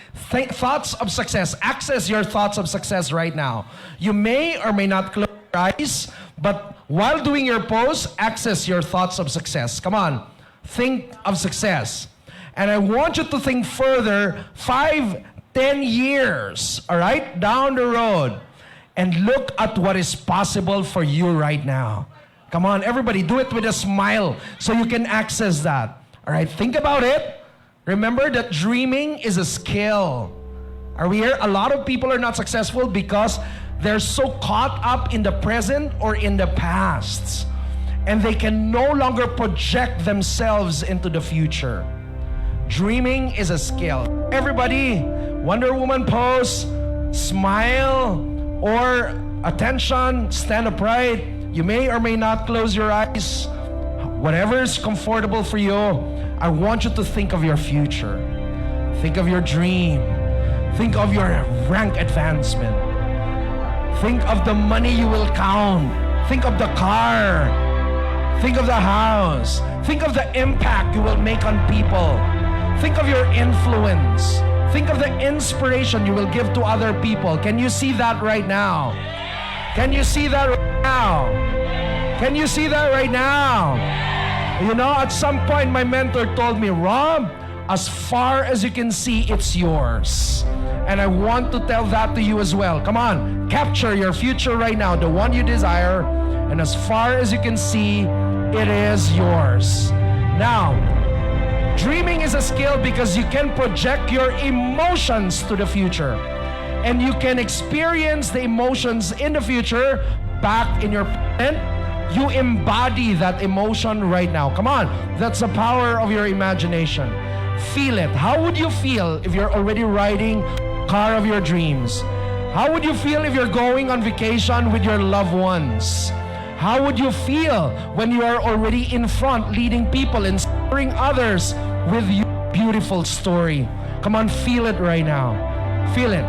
thoughts of success, access your thoughts of success right now, you may or may not close your eyes, but while doing your pose, access your thoughts of success. Come on. Think of success. And I want you to think further 5, 10 years, all right, down the road. And look at what is possible for you right now. Come on, everybody, do it with a smile so you can access that. All right, think about it. Remember that dreaming is a skill. Are we here? A lot of people are not successful because they're so caught up in the present or in the past, and they can no longer project themselves into the future. Dreaming is a skill. Everybody, Wonder Woman pose, smile, or attention, stand upright. You may or may not close your eyes. Whatever is comfortable for you, I want you to think of your future. Think of your dream. Think of your rank advancement. Think of the money you will count. Think of the car. Think of the house. Think of the impact you will make on people. Think of your influence. Think of the inspiration you will give to other people. Can you see that right now? Can you see that right now? Can you see that right now? You know, at some point my mentor told me, Rob, as far as you can see, it's yours. And I want to tell that to you as well. Come on, capture your future right now, the one you desire, and as far as you can see, it is yours. Now, dreaming is a skill because you can project your emotions to the future. And you can experience the emotions in the future back in your present. You embody that emotion right now. Come on, that's the power of your imagination. Feel it. How would you feel if you're already riding car of your dreams? How would you feel if you're going on vacation with your loved ones? How would you feel when you are already in front leading people, inspiring others with your beautiful story? Come on, feel it right now. Feel it.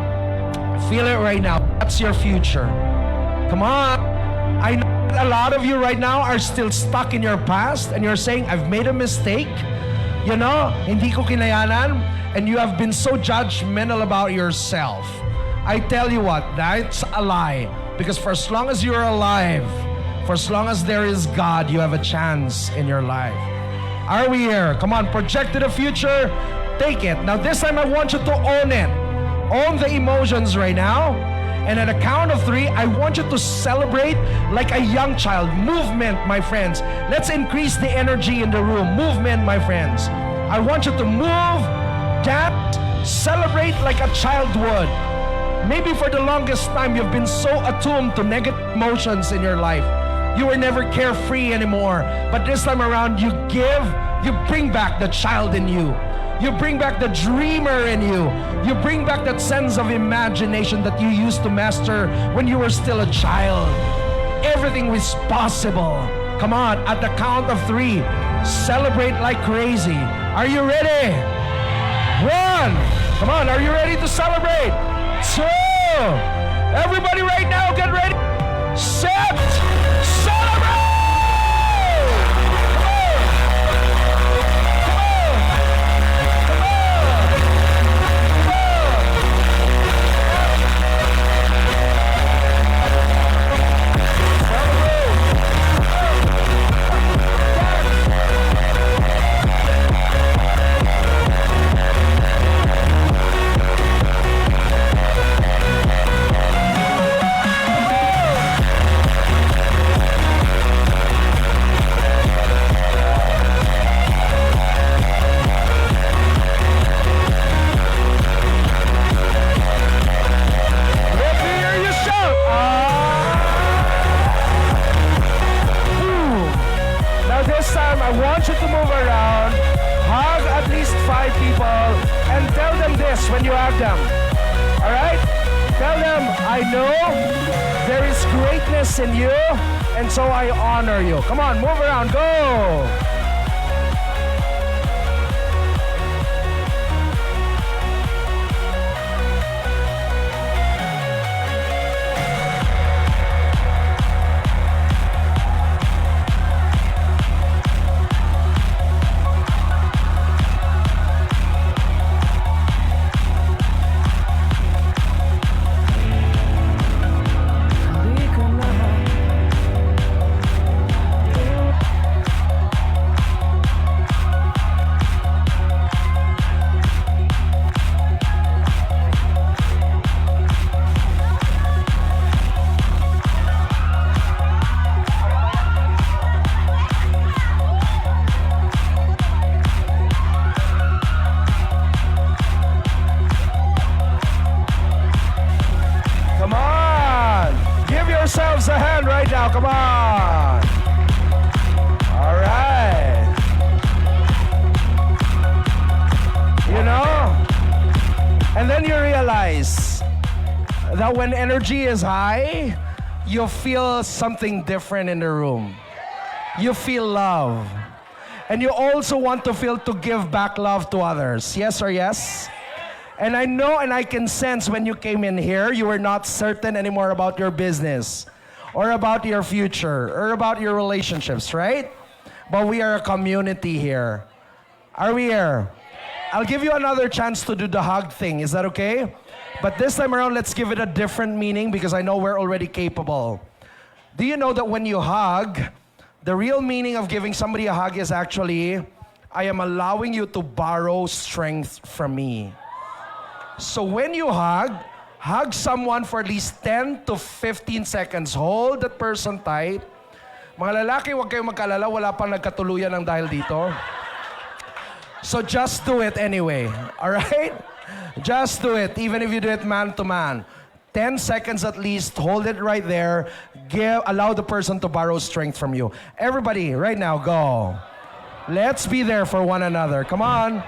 Feel it right now. That's your future. Come on. I know that a lot of you right now are still stuck in your past and you're saying, I've made a mistake. You know, hindi ko kinayanan, and you have been so judgmental about yourself. I tell you what, that's a lie. Because for as long as you're alive, for as long as there is God, you have a chance in your life. Are we here? Come on, project to the future. Take it. Now this time I want you to own it. Own the emotions right now. And at a count of 3, I want you to celebrate like a young child. Movement, my friends. Let's increase the energy in the room. Movement, my friends. I want you to move, dance, celebrate like a child would. Maybe for the longest time, you've been so attuned to negative emotions in your life. You were never carefree anymore. But this time around, you bring back the child in you. You bring back the dreamer in you. You bring back that sense of imagination that you used to master when you were still a child. Everything is possible. Come on, at the count of 3, celebrate like crazy. Are you ready? 1. Come on, are you ready to celebrate? 2. Everybody right now, get ready. Set. Celebrate! I want you to move around, hug at least 5 people, and tell them this when you hug them. All right? Tell them, I know there is greatness in you, and so I honor you. Come on, move around, go! right now. Come on. All right. You know? And then you realize that when energy is high, you feel something different in the room. You feel love. And you also want to feel to give back love to others. Yes or yes? And I know and I can sense when you came in here, you were not certain anymore about your business or about your future or about your relationships, right? But we are a community here. Are we here? I'll give you another chance to do the hug thing. Is that okay? But this time around, let's give it a different meaning because I know we're already capable. Do you know that when you hug, the real meaning of giving somebody a hug is actually, I am allowing you to borrow strength from me. So when you hug someone for at least 10 to 15 seconds. Hold that person tight. Mga lalaki, huwag kayong magkalala, wala pang nagkatuluyan ng dahil dito. So just do it anyway, all right? Just do it, even if you do it man to man. 10 seconds at least, hold it right there. Allow the person to borrow strength from you. Everybody, right now, go. Let's be there for one another. Come on.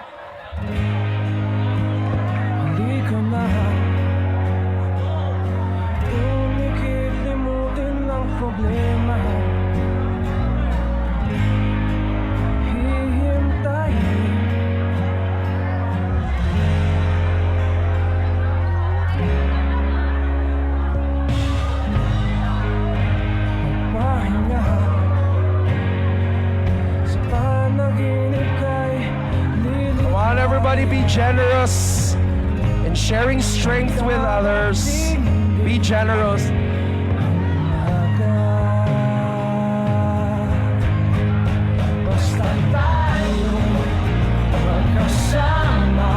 Halika na, umikit, limutin ang problema. Hihintayin magpahinga sa panaginip kay Come on, everybody, be generous in sharing strength with others. Be generous. basta tayo magkasama.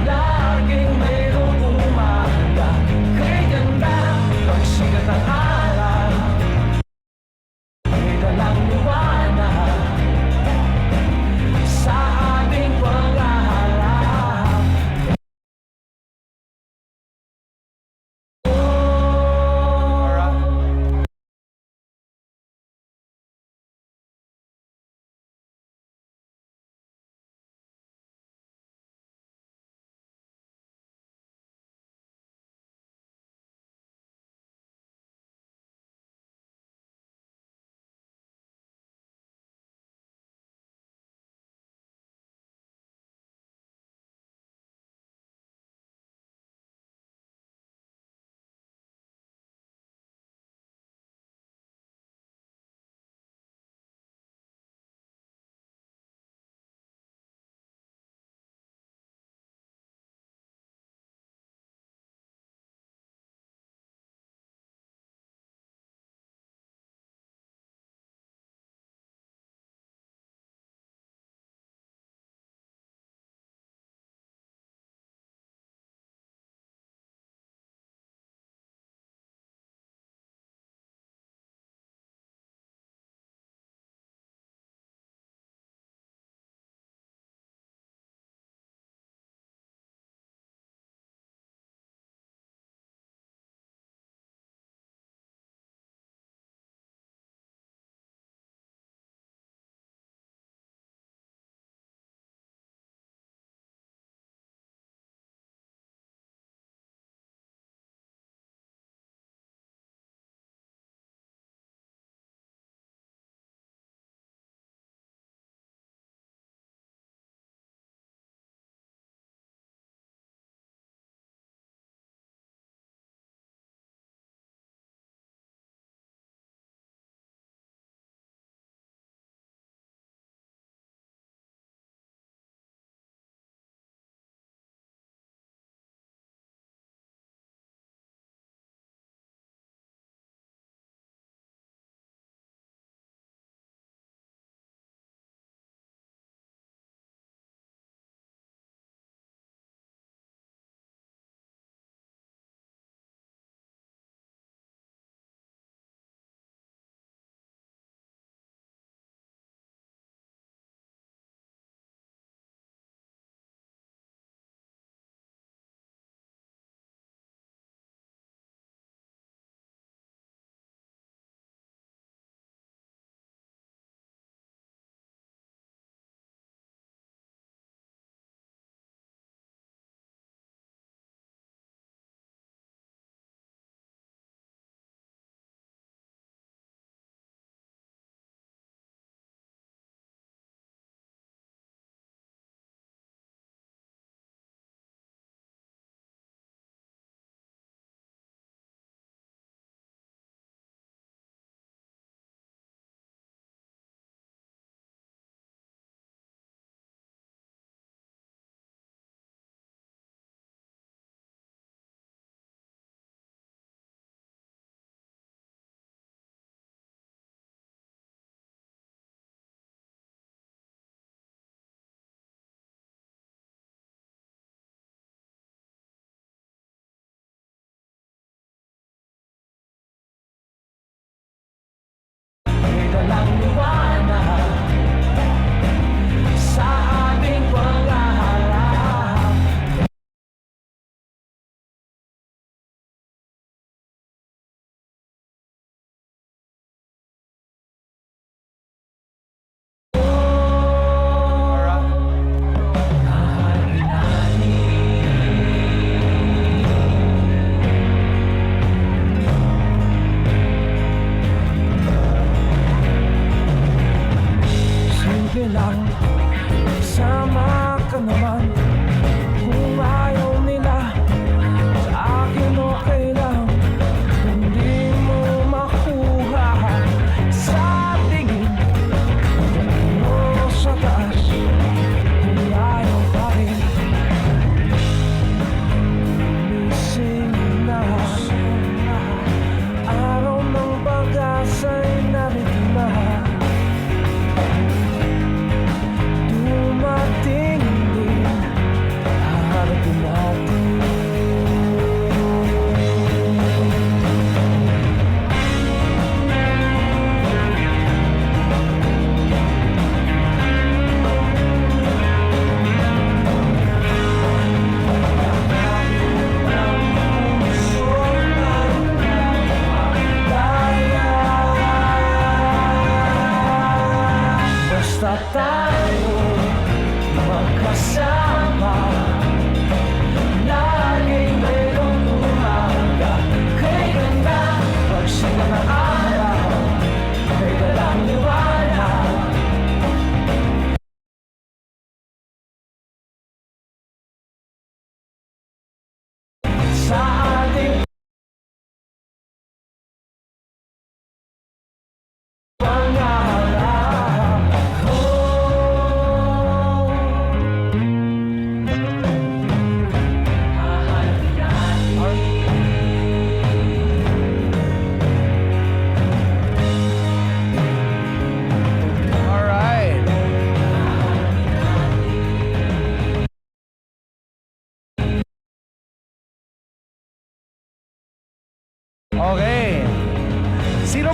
Laging mayroong umaga kay ganda pagsikat ng araw. May dalang liwanag sa ating paghaharap.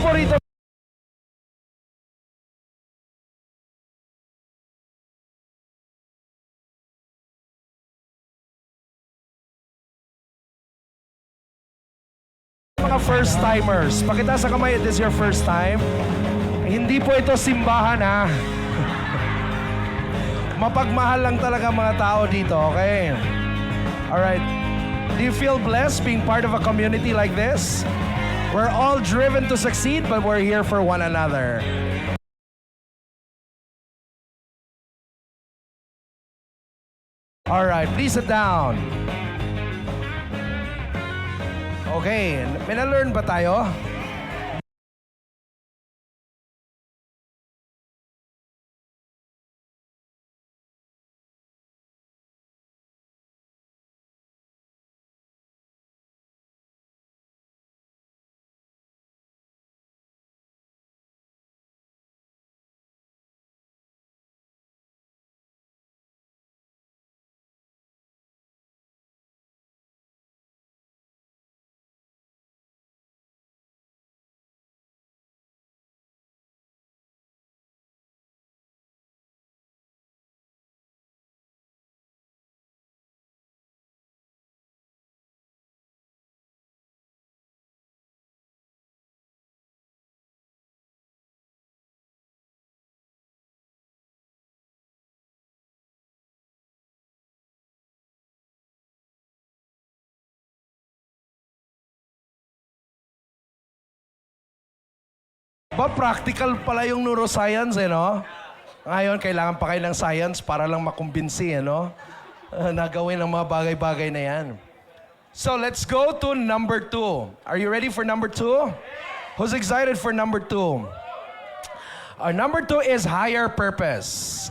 po rito. Mga first timers, pakita sa kamay, this is your first time. Hindi po ito simbahan ha. Mapagmahal lang talaga mga tao dito, okay? Alright. Do you feel blessed being part of a community like this? We're all driven to succeed, but we're here for one another. Alright, please sit down. Okay, may na-learn ba tayo? Ba, practical pala yung neuroscience, no? Ngayon, kailangan pa kayo ng science para lang makumbinsi, no? Nagawin ang mga bagay-bagay na yan. So, let's go to number 2. Are you ready for number 2? Who's excited for number 2? Our number 2 is higher purpose.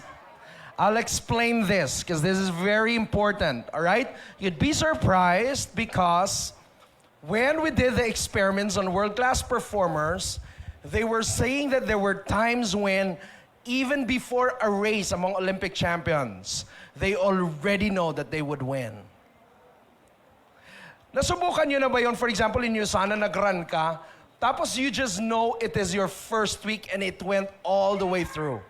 I'll explain this because this is very important, all right? You'd be surprised because when we did the experiments on world-class performers, they were saying that there were times when, even before a race among Olympic champions, they already know that they would win. Nasubukan nyo na ba yun? For example, in USANA, nag-run ka, tapos you just know it is your first week and it went all the way through.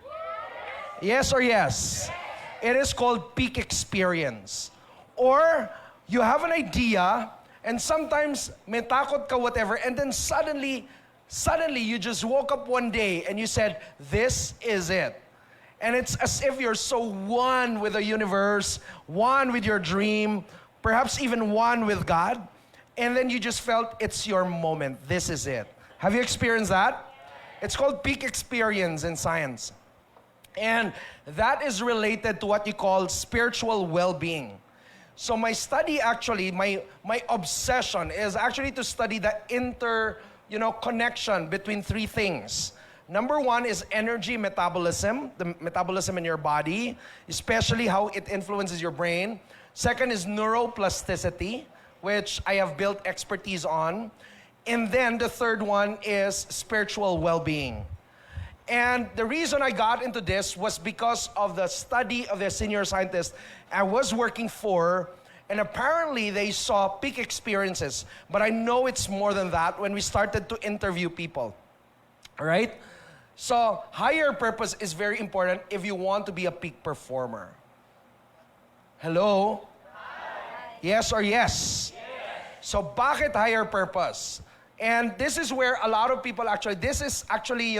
Yes or yes? It is called peak experience. Or, you have an idea, and sometimes may takot ka, whatever, and then suddenly you just woke up one day and you said, this is it. And it's as if you're so one with the universe, one with your dream, perhaps even one with God. And then you just felt it's your moment. This is it. Have you experienced that? It's called peak experience in science. And that is related to what you call spiritual well-being. So my study actually, my obsession is actually to study the connection between 3 things. Number 1 is energy metabolism, the metabolism in your body, especially how it influences your brain. Second is neuroplasticity, which I have built expertise on. And then the third one is spiritual well-being. And the reason I got into this was because of the study of the senior scientist I was working for. And apparently they saw peak experiences. But I know it's more than that when we started to interview people. All right? So higher purpose is very important if you want to be a peak performer. Hello? Hi. Yes or yes? Yes. So bakit higher purpose? And this is where a lot of people this is actually,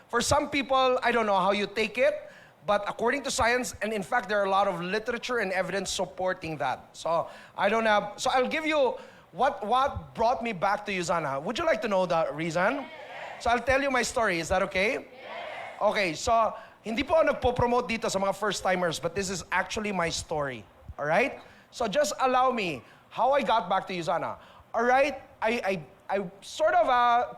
for some people, I don't know how you take it. But according to science, and in fact, there are a lot of literature and evidence supporting that. So I'll give you what brought me back to USANA. Would you like to know the reason? Yes. So I'll tell you my story. Is that okay? Yes. Okay, so hindi po ako nagpo-promote dito sa mga first-timers, but this is actually my story. All right? So just allow me how I got back to USANA. All right? I sort of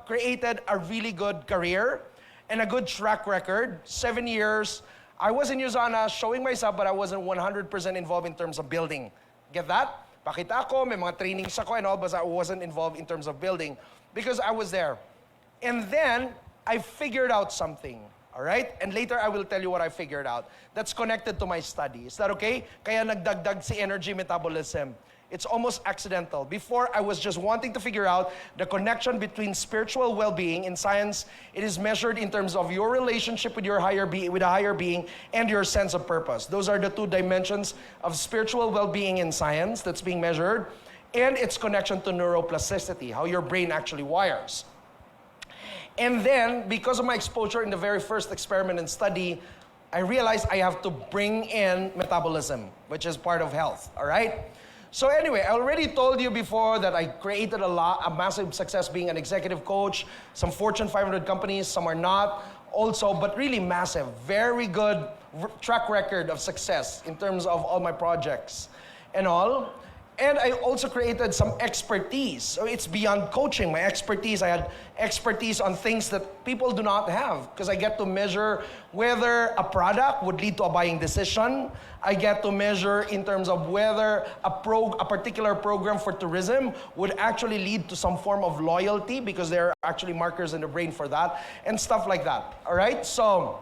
created a really good career and a good track record. 7 years. I was in USANA showing myself, but I wasn't 100% involved in terms of building. Get that? Pakita ako, may mga trainings ako and all, but I wasn't involved in terms of building because I was there. And then, I figured out something. All right? And later, I will tell you what I figured out. That's connected to my study. Is that okay? Kaya nagdagdag si energy metabolism. It's almost accidental. Before, I was just wanting to figure out the connection between spiritual well-being. In science, it is measured in terms of your relationship with your with a higher being and your sense of purpose. Those are the two dimensions of spiritual well-being in science that's being measured, and its connection to neuroplasticity, how your brain actually wires. And then, because of my exposure in the very first experiment and study, I realized I have to bring in metabolism, which is part of health, all right? So anyway, I already told you before that I created a massive success being an executive coach, some Fortune 500 companies, some are not also, but really massive, very good track record of success in terms of all my projects and all. And I also created some expertise. So it's beyond coaching. My expertise, I had expertise on things that people do not have because I get to measure whether a product would lead to a buying decision. I get to measure in terms of whether a particular program for tourism would actually lead to some form of loyalty because there are actually markers in the brain for that and stuff like that. All right? So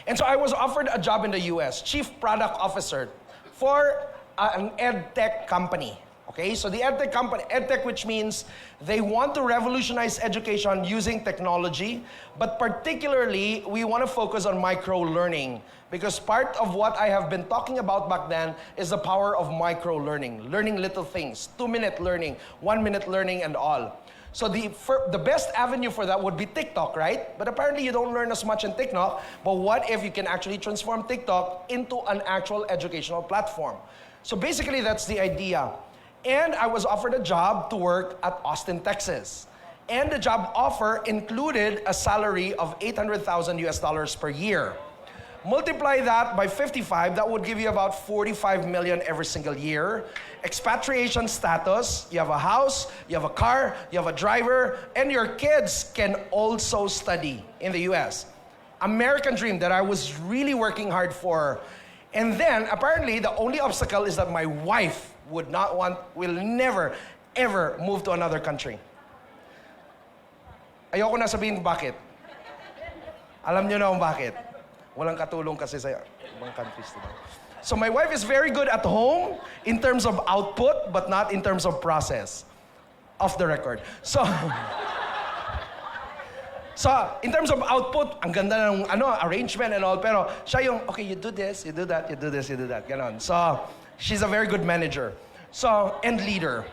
I was offered a job in the US, Chief Product Officer for an edtech company. Okay, so the edtech company, edtech, which means they want to revolutionize education using technology, but particularly we want to focus on micro-learning because part of what I have been talking about back then is the power of micro-learning, learning little things, 2-minute learning, 1-minute learning and all. So the best avenue for that would be TikTok, right? But apparently you don't learn as much in TikTok, but what if you can actually transform TikTok into an actual educational platform? So basically, that's the idea. And I was offered a job to work at Austin, Texas. And the job offer included a salary of $800,000 per year. Multiply that by 55, that would give you about 45 million every single year. Expatriation status, you have a house, you have a car, you have a driver, and your kids can also study in the US. American dream that I was really working hard for. And then, apparently, the only obstacle is that my wife will never, ever move to another country. Ayoko na sabihin bakit. Alam niyo na kung bakit. Walang katulong kasi sa ibang countries. Diba? So my wife is very good at home in terms of output, but not in terms of process. Off the record. So in terms of output, ang ganda ng arrangement and all, pero siya yung, okay, you do this, you do that, you do this, you do that, ganon. So, she's a very good manager. So, and leader.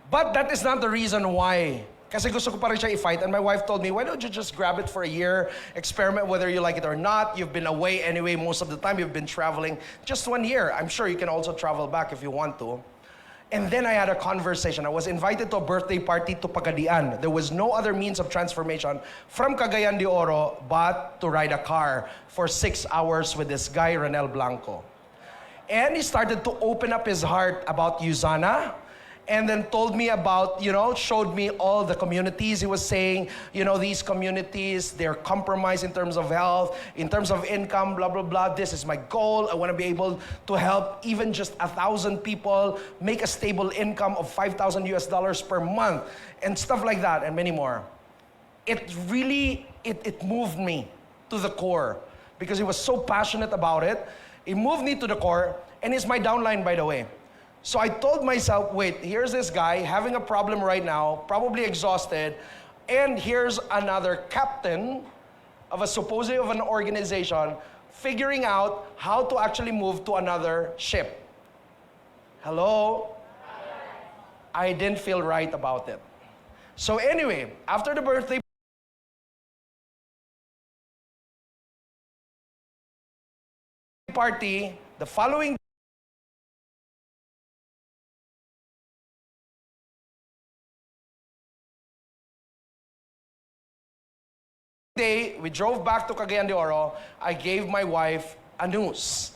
But that is not the reason why. Kasi gusto ko pa rin siya i-fight, and my wife told me, why don't you just grab it for a year, experiment whether you like it or not. You've been away anyway most of the time, you've been traveling. Just 1 year. I'm sure you can also travel back if you want to. And then I had a conversation. I was invited to a birthday party to Pagadian. There was no other means of transformation from Cagayan de Oro but to ride a car for 6 hours with this guy, Ranel Blanco. And he started to open up his heart about USANA and then told me about, showed me all the communities. He was saying, these communities, they're compromised in terms of health, in terms of income, blah, blah, blah. This is my goal. I want to be able to help even just 1,000 people make a stable income of $5,000 per month and stuff like that and many more. It really, it moved me to the core because he was so passionate about it. It moved me to the core, and he's my downline, by the way. So I told myself, wait, here's this guy having a problem right now, probably exhausted, and here's another captain of an organization figuring out how to actually move to another ship. Hello? I didn't feel right about it. So anyway, after the birthday party, the following day, we drove back to Cagayan de Oro. I gave my wife a news.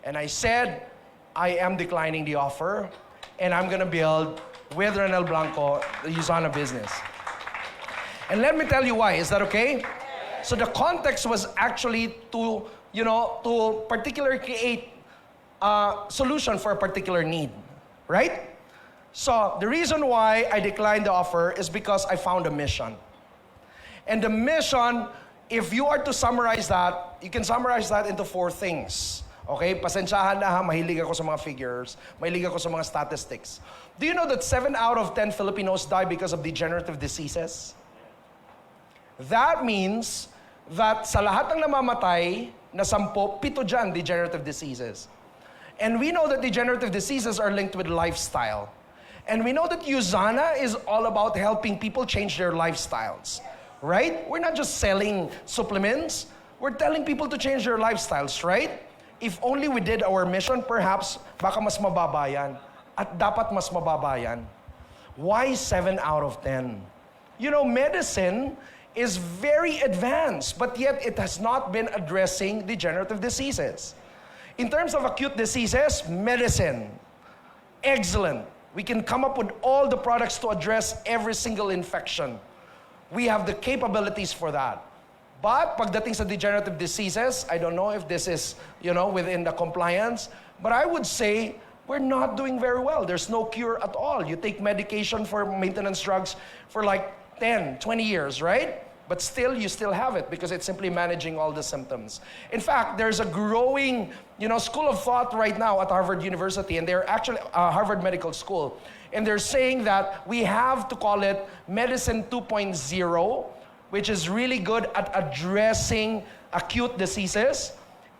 And I said, I am declining the offer, and I'm gonna build with Ranel Blanco the USANA business. And let me tell you why. Is that okay? So the context was actually to particularly create a solution for a particular need, right? So the reason why I declined the offer is because I found a mission. And the mission, if you are to summarize that, you can summarize that into 4 things. Okay, pasensyahan na ha, mahilig ako sa mga figures, mahilig ako sa mga statistics. Do you know that 7 out of 10 Filipinos die because of degenerative diseases? That means that sa lahat ng namamatay na 10, 7 dyan, degenerative diseases. And we know that degenerative diseases are linked with lifestyle. And we know that USANA is all about helping people change their lifestyles. Right? We're not just selling supplements. We're telling people to change their lifestyles, right? If only we did our mission, perhaps baka mas mababa yan. At dapat mas mababa yan. Why 7 out of 10? You know, medicine is very advanced, but yet it has not been addressing degenerative diseases. In terms of acute diseases, medicine, excellent. We can come up with all the products to address every single infection. We have the capabilities for that. But pagdating sa degenerative diseases, I don't know if this is, within the compliance, but I would say we're not doing very well. There's no cure at all. You take medication for maintenance drugs for like 10, 20 years, right? But still, you still have it because it's simply managing all the symptoms. In fact, there's a growing, school of thought right now at Harvard University, and they're actually Harvard Medical School, and they're saying that we have to call it Medicine 2.0, which is really good at addressing acute diseases,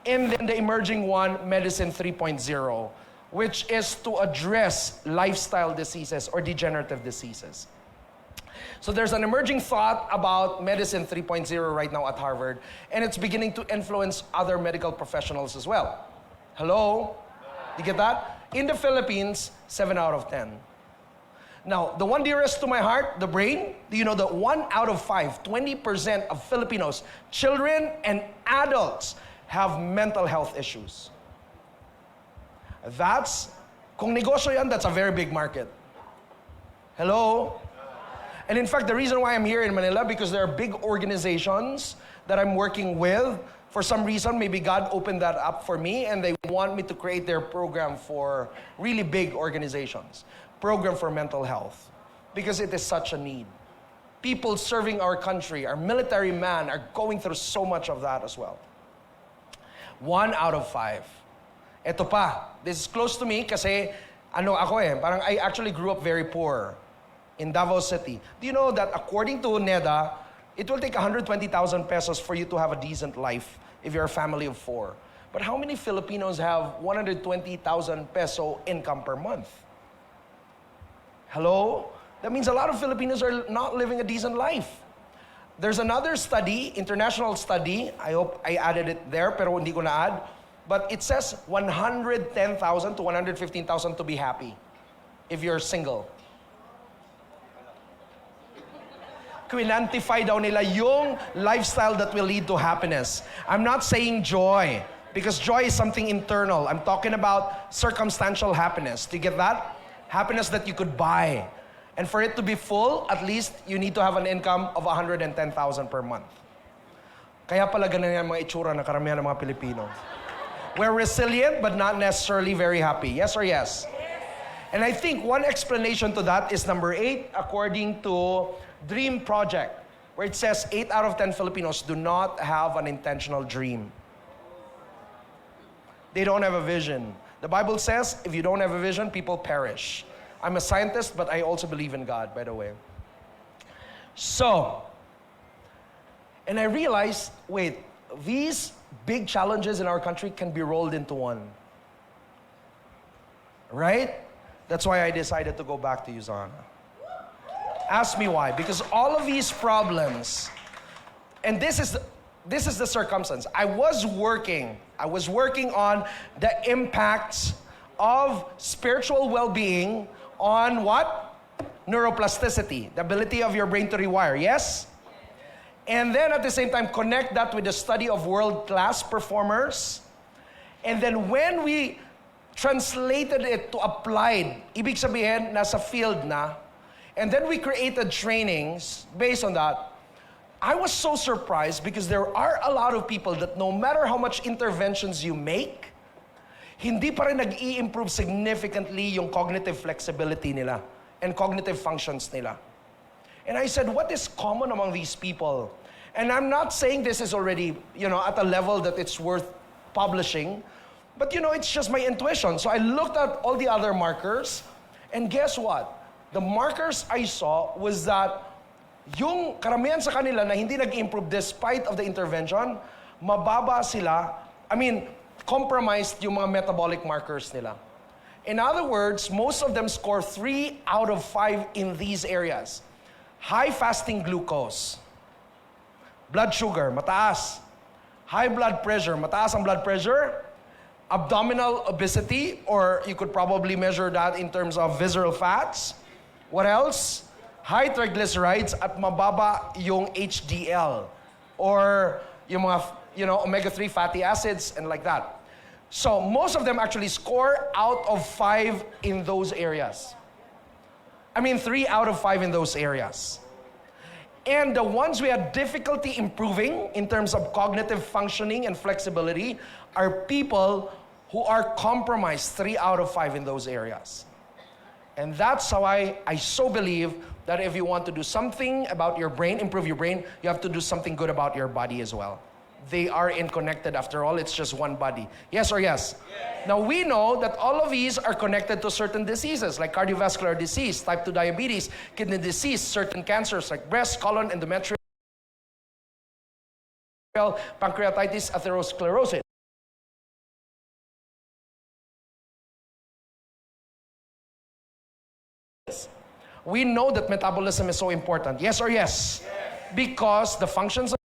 and then the emerging one, Medicine 3.0, which is to address lifestyle diseases or degenerative diseases. So there's an emerging thought about Medicine 3.0 right now at Harvard, and it's beginning to influence other medical professionals as well. Hello? You get that? In the Philippines, 7 out of 10. Now, the one dearest to my heart, the brain, do you know that 1 out of 5, 20% of Filipinos, children and adults, have mental health issues? Kung negosyo yan, that's a very big market. Hello? And in fact, the reason why I'm here in Manila, because there are big organizations that I'm working with. For some reason, maybe God opened that up for me, and they want me to create their program for really big organizations. Program for mental health, because it is such a need. People serving our country, our military men, are going through so much of that as well. 1 out of 5. Ito pa, this is close to me kasi parang I actually grew up very poor in Davao City. Do you know that according to NEDA, it will take 120,000 pesos for you to have a decent life if you're a family of 4. But how many Filipinos have 120,000 peso income per month? Hello? That means a lot of Filipinos are not living a decent life. There's another study, international study, I hope I added it there, pero hindi ko na-add, but it says 110,000 to 115,000 to be happy if you're single. Quinantify daw nila yung lifestyle that will lead to happiness. I'm not saying joy, because joy is something internal. I'm talking about circumstantial happiness. Do you get that? Happiness that you could buy. And for it to be full, at least you need to have an income of 110,000 per month. Kaya pala ganun yung mga itsura na karamihan ng mga Pilipino. We're resilient but not necessarily very happy. Yes or yes? And I think one explanation to that is number 8, according to Dream Project, where it says 8 out of 10 Filipinos do not have an intentional dream. They don't have a vision. The Bible says, if you don't have a vision, people perish. I'm a scientist, but I also believe in God, by the way. So, and I realized, wait, these big challenges in our country can be rolled into one. Right? That's why I decided to go back to USANA. Ask me why. Because all of these problems, and this is the circumstance. I was working on the impacts of spiritual well-being on what? Neuroplasticity, the ability of your brain to rewire, yes? And then at the same time, connect that with the study of world-class performers. And then when we translated it to applied, ibig sabihin, nasa field na, and then we created trainings based on that, I was so surprised because there are a lot of people that no matter how much interventions you make, hindi pa rin nag-i-improve significantly yung cognitive flexibility nila and cognitive functions nila. And I said, what is common among these people? And I'm not saying this is already, at a level that it's worth publishing, But you know, it's just my intuition. So I looked at all the other markers, and guess what? The markers I saw was that yung karamihan sa kanila na hindi nag-improve despite of the intervention, mababa sila, compromised yung mga metabolic markers nila. In other words, most of them score 3 out of 5 in these areas. High fasting glucose. Blood sugar, mataas. High blood pressure, mataas ang blood pressure. Abdominal obesity, or you could probably measure that in terms of visceral fats. What else? High triglycerides at mababa yung HDL, or yung mga, omega-3 fatty acids and like that. So most of them actually score out of 5 in those areas. 3 out of 5 in those areas. And the ones we had difficulty improving in terms of cognitive functioning and flexibility are people who are compromised 3 out of 5 in those areas. And that's how I so believe that if you want to do something about your brain, improve your brain, you have to do something good about your body as well. They are interconnected after all, it's just one body. Yes or yes? Yes. Now we know that all of these are connected to certain diseases like cardiovascular disease, type 2 diabetes, kidney disease, certain cancers like breast, colon, endometrial, pancreatitis, atherosclerosis. We know that metabolism is so important. Yes or yes? Yes. Because the functions of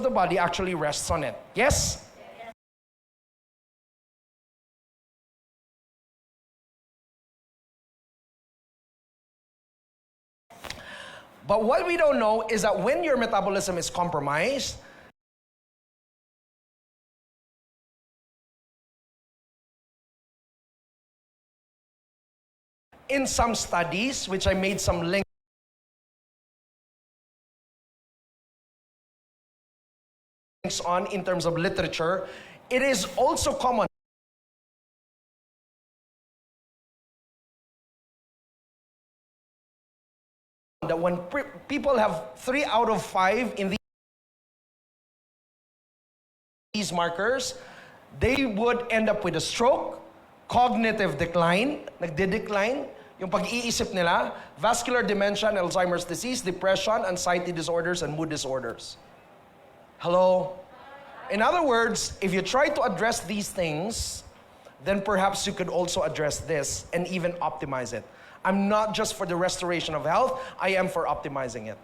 the body actually rests on it. Yes? Yes. But what we don't know is that when your metabolism is compromised, in some studies, which I made some links on in terms of literature, it is also common that when people have 3 out of 5 in these markers, they would end up with a stroke, cognitive decline, nagde-decline, yung pag-iisip nila, vascular dementia and Alzheimer's disease, depression, anxiety disorders, and mood disorders. Hello? In other words, if you try to address these things, then perhaps you could also address this and even optimize it. I'm not just for the restoration of health, I am for optimizing it.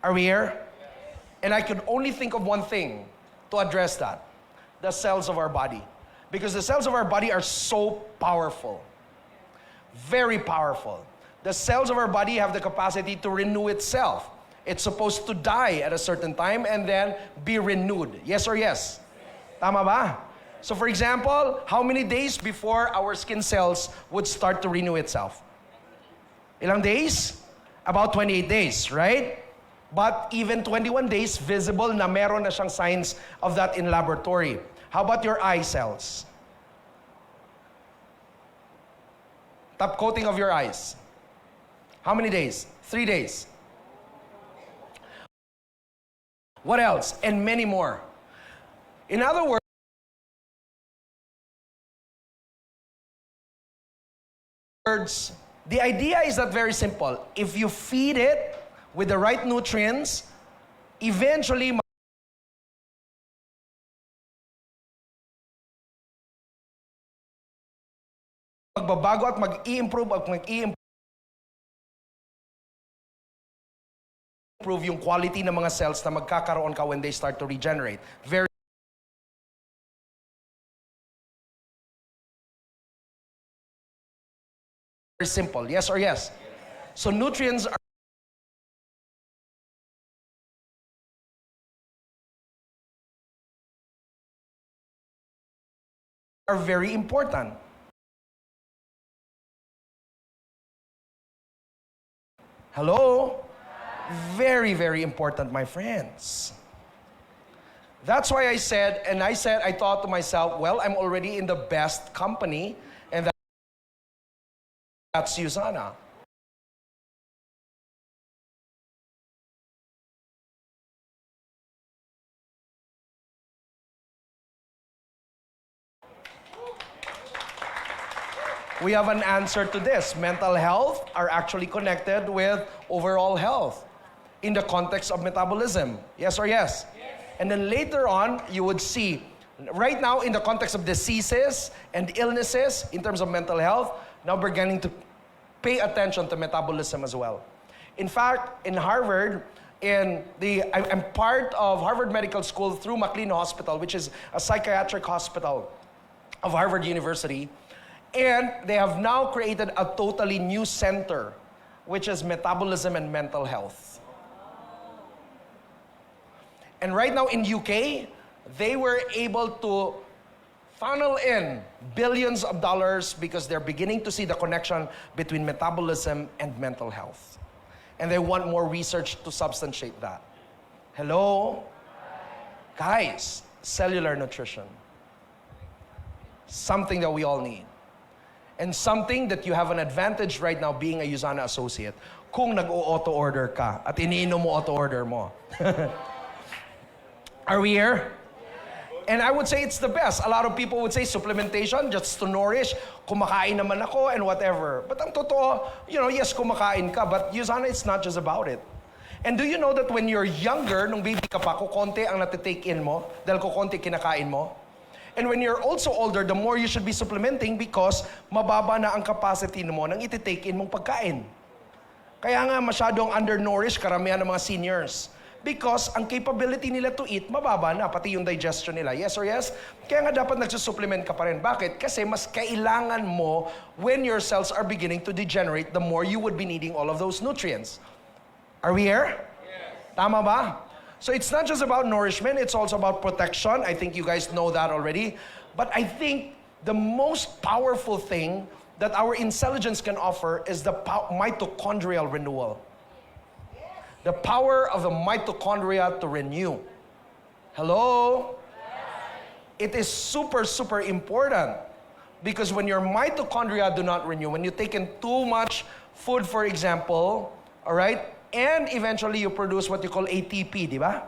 Are we here? Yes. And I could only think of one thing to address that. The cells of our body. Because the cells of our body are so powerful. Very powerful. The cells of our body have the capacity to renew itself. It's supposed to die at a certain time and then be renewed. Yes or yes? Tama ba? So for example, how many days before our skin cells would start to renew itself? Ilang days? About 28 days, right? But even 21 days, visible na meron na siyang signs of that in laboratory. How about your eye cells? Top coating of your eyes. How many days? 3 days. What else? And many more. In other words, the idea is that very simple. If you feed it with the right nutrients, eventually magbabago at mag-i-improve at mag-i-improve yung quality ng mga cells na magkakaroon ka when they start to regenerate. Very simple. Yes or yes? So nutrients are very important. Hello? Very, very important, my friends. That's why I thought to myself, well, I'm already in the best company, and that's Susana. we have an answer to this. Mental health are actually connected with overall health in the context of metabolism. Yes or yes? And then later on, you would see, right now in the context of diseases and illnesses in terms of mental health, now we're beginning to pay attention to metabolism as well. In fact, in Harvard, I'm part of Harvard Medical School through McLean Hospital, which is a psychiatric hospital of Harvard University. And they have now created a totally new center, which is metabolism and mental health. And right now in UK, they were able to funnel in billions of dollars because they're beginning to see the connection between metabolism and mental health. And they want more research to substantiate that. Hello? Guys, cellular nutrition. Something that we all need. And something that you have an advantage right now being a Usana associate. Kung nag-o-auto-order ka at iniinom mo auto-order mo. Are we here? And I would say it's the best. A lot of people would say supplementation just to nourish. Kumakain naman ako and whatever. But ang totoo, yes, kumakain ka. But Usana, it's not just about it. And do you know that when you're younger, nung baby ka pa, kukonti ang natitake in mo dahil kukonti kinakain mo? And when you're also older, the more you should be supplementing because mababa na ang capacity mo nang ititake in mong pagkain. Kaya nga masyadong undernourished karamihan ng mga seniors. Because ang capability nila to eat, mababa na, pati yung digestion nila. Yes or yes? Kaya nga dapat nagsusupplement ka pa rin. Bakit? Kasi mas kailangan mo when your cells are beginning to degenerate, the more you would be needing all of those nutrients. Are we here? Yes. Tama ba? So it's not just about nourishment, it's also about protection. I think you guys know that already. But I think the most powerful thing that our intelligence can offer is the mitochondrial renewal. The power of the mitochondria to renew. Hello? It is super, super important. Because when your mitochondria do not renew, when you take in too much food, for example, all right, and eventually you produce what you call ATP, di ba?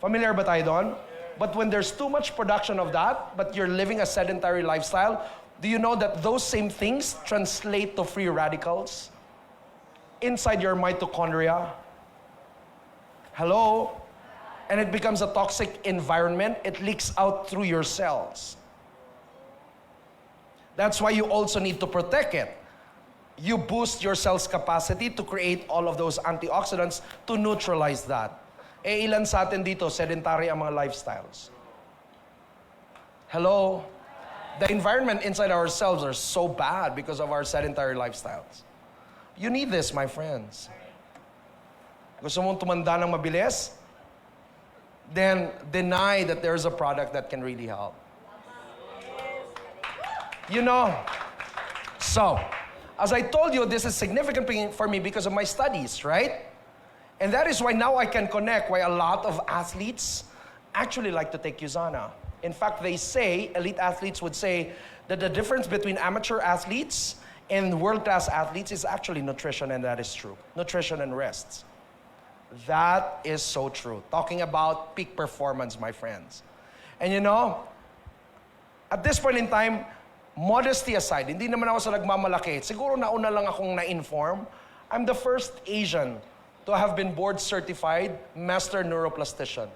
Familiar ba tayo doon? But when there's too much production of that, but you're living a sedentary lifestyle, do you know that those same things translate to free radicals inside your mitochondria? Hello? And it becomes a toxic environment. It leaks out through your cells. That's why you also need to protect it. You boost your cell's capacity to create all of those antioxidants to neutralize that. Eh, ilan sa atin dito, sedentary ang mga lifestyles? Hello? The environment inside our cells are so bad because of our sedentary lifestyles. You need this, my friends. Gusto mong tumanda ng mabilis? Then deny that there's a product that can really help. So, as I told you, this is significant for me because of my studies, right? And that is why now I can connect why a lot of athletes actually like to take Usana. In fact, they say, elite athletes would say, that the difference between amateur athletes and world-class athletes is actually nutrition, and that is true. Nutrition and rest. That is so true. Talking about peak performance, my friends. And at this point in time, modesty aside, hindi naman ako sa nagmamalaki. Siguro nauna lang akong na-inform. I'm the first Asian to have been board certified master neuroplastician.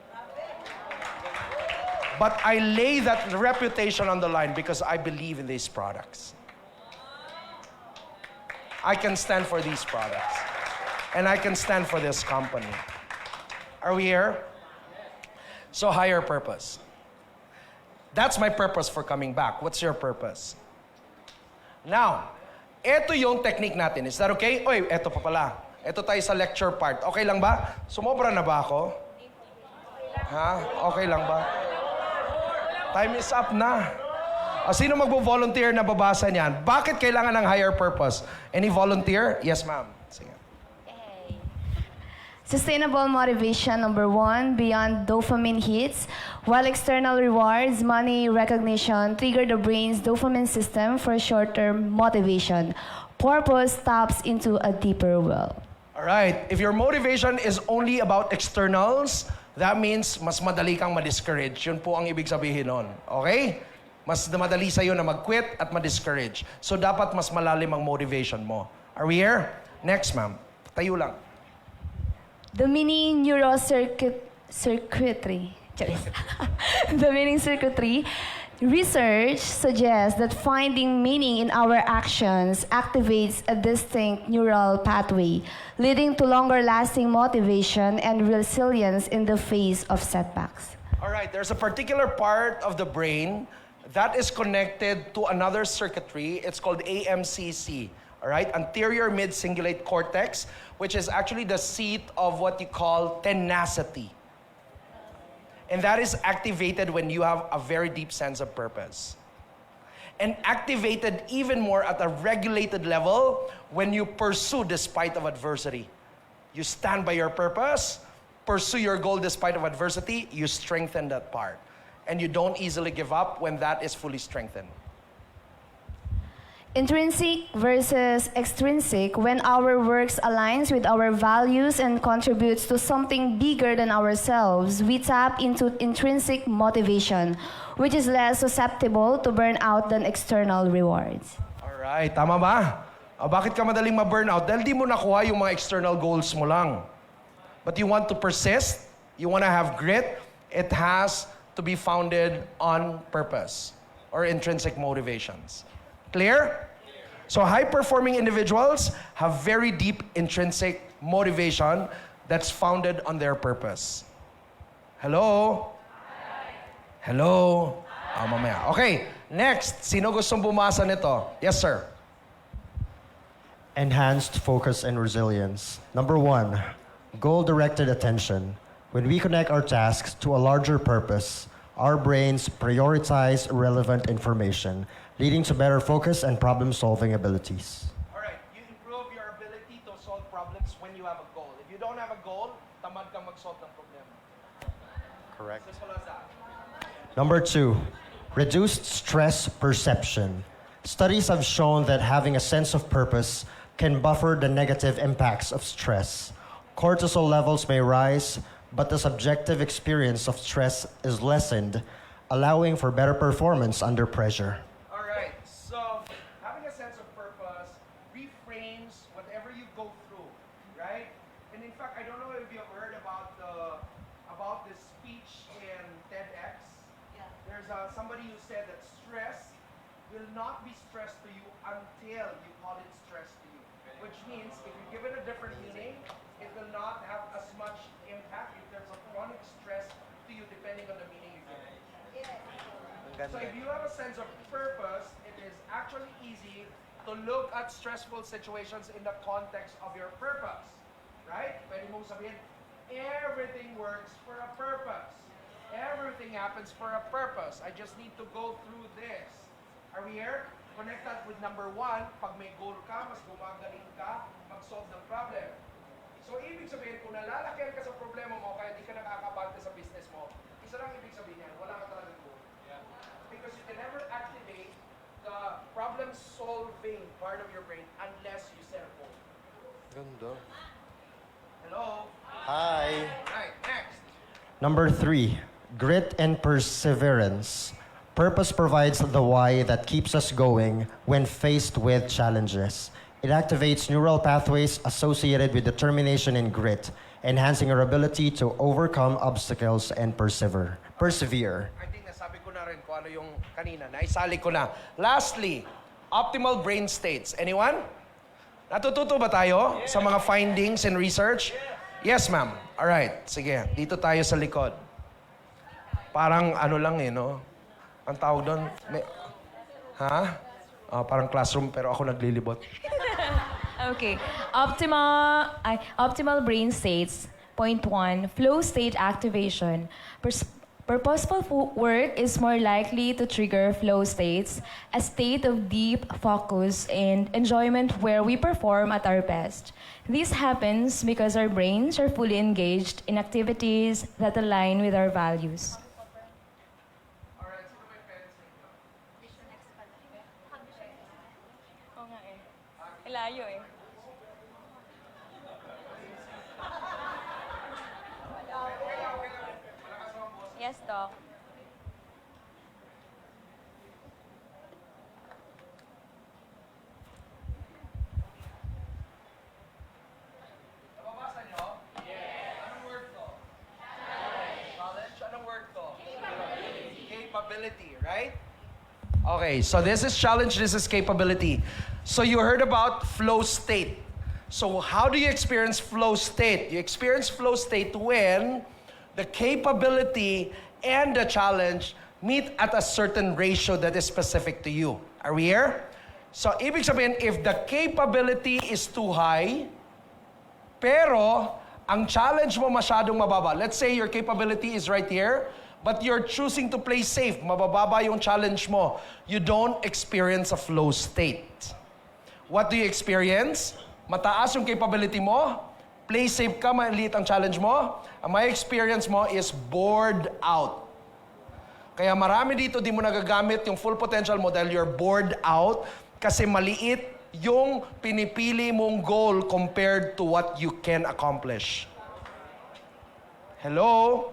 But I lay that reputation on the line because I believe in these products. I can stand for these products. And I can stand for this company. Are we here? So higher purpose. That's my purpose for coming back. What's your purpose? Now, eto yung technique natin. Is that okay? Oy, eto pa pala. Eto tayo sa lecture part. Okay lang ba? Sumobra na ba ako? Ha? Okay lang ba? Time is up na. Sino magbo-volunteer na babasa niyan? Bakit kailangan ng higher purpose? Any volunteer? Yes, ma'am. Sige. Sustainable motivation, number 1, beyond dopamine hits. While external rewards, money, recognition trigger the brain's dopamine system for short-term motivation. Purpose taps into a deeper well. All right. If your motivation is only about externals, that means mas madali kang ma-discourage. Yun po ang ibig sabihin nun. Okay? Mas madali sa'yo na mag-quit at ma-discourage. So dapat mas malalim ang motivation mo. Are we here? Next, ma'am. Tayo lang. The mini circuitry. The meaning circuitry. Research suggests that finding meaning in our actions activates a distinct neural pathway, leading to longer-lasting motivation and resilience in the face of setbacks. All right, there's a particular part of the brain that is connected to another circuitry. It's called AMCC. All right, anterior mid-cingulate cortex, which is actually the seat of what you call tenacity. And that is activated when you have a very deep sense of purpose. And activated even more at a regulated level when you pursue despite of adversity. You stand by your purpose, pursue your goal despite of adversity, you strengthen that part. And you don't easily give up when that is fully strengthened. Intrinsic versus extrinsic. When our works aligns with our values and contributes to something bigger than ourselves, we tap into intrinsic motivation, which is less susceptible to burnout than external rewards. Alright, tama ba? Bakit ka madaling ma-burnout? Dahil di mo nakuha yung mga external goals mo lang. But you want to persist, you want to have grit, it has to be founded on purpose or intrinsic motivations. Clear? So high-performing individuals have very deep intrinsic motivation that's founded on their purpose. Hello? Hello? Mamaya. Okay, next. Sino gustong bumasa nito? Yes, sir. Enhanced focus and resilience. Number 1, goal-directed attention. When we connect our tasks to a larger purpose, our brains prioritize relevant information, leading to better focus and problem-solving abilities. All right, you improve your ability to solve problems when you have a goal. If you don't have a goal, tamad kang mag-solve ng problema. Correct. Simple as that. Number 2, reduced stress perception. Studies have shown that having a sense of purpose can buffer the negative impacts of stress. Cortisol levels may rise, but the subjective experience of stress is lessened, allowing for better performance under pressure. All right, so having a sense of purpose reframes whatever you go through, right? And in fact, I don't know if you've heard about this speech in TEDx. Yeah. There's somebody who said that stress will not be stress to you until you call it stress to you. Which means if you give it a different meaning, it will not have as much impact in terms of chronic stress to you depending on the meaning you give it. So if you have a sense of purpose, it is actually easy to look at stressful situations in the context of your purpose. Right? Pwede mong sabihin, everything works for a purpose. Everything happens for a purpose. I just need to go through this. Are we here? Connect that with number 1, pag may goal ka, mas gumagaling ka, mag-solve ng problem. So, ibig sabihin, kung nalalakyan ka sa problema mo, kaya di ka nakakabante sa business mo, isa lang ibig sabihin yan, wala ka talagang goal. Because you can never activate the problem-solving part of your brain unless you set a goal. Ganda. Hello? Hi. Right, next. Number 3, grit and perseverance. Purpose provides the why that keeps us going when faced with challenges. It activates neural pathways associated with determination and grit, enhancing our ability to overcome obstacles and persevere. I think nasabi ko na rin kung ano yung kanina. Naisali ko na. Lastly, optimal brain states. Anyone? Natututo ba tayo sa mga findings and research? Yes, ma'am. Alright, sige. Dito tayo sa likod. Parang ano lang no? Ang tawag doon? Parang classroom pero ako naglilibot. Okay. Optimal brain states. Point 1, flow state activation. Purposeful work is more likely to trigger flow states, a state of deep focus and enjoyment where we perform at our best. This happens because our brains are fully engaged in activities that align with our values. Layo eh. Yes, Doc. capability, right? Okay, so this is challenge, this is capability. So you heard about flow state. So how do you experience flow state? You experience flow state when the capability and the challenge meet at a certain ratio that is specific to you. Are we here? So ibig sabihin, if the capability is too high, pero ang challenge mo masyadong mababa. Let's say your capability is right here, but you're choosing to play safe. Mabababa yung challenge mo. You don't experience a flow state. What do you experience? Mataas yung capability mo, play safe ka, maliit ang challenge mo. Ang may experience mo is bored out. Kaya marami dito di mo nagagamit yung full potential mo dahil you're bored out kasi maliit yung pinipili mong goal compared to what you can accomplish. Hello?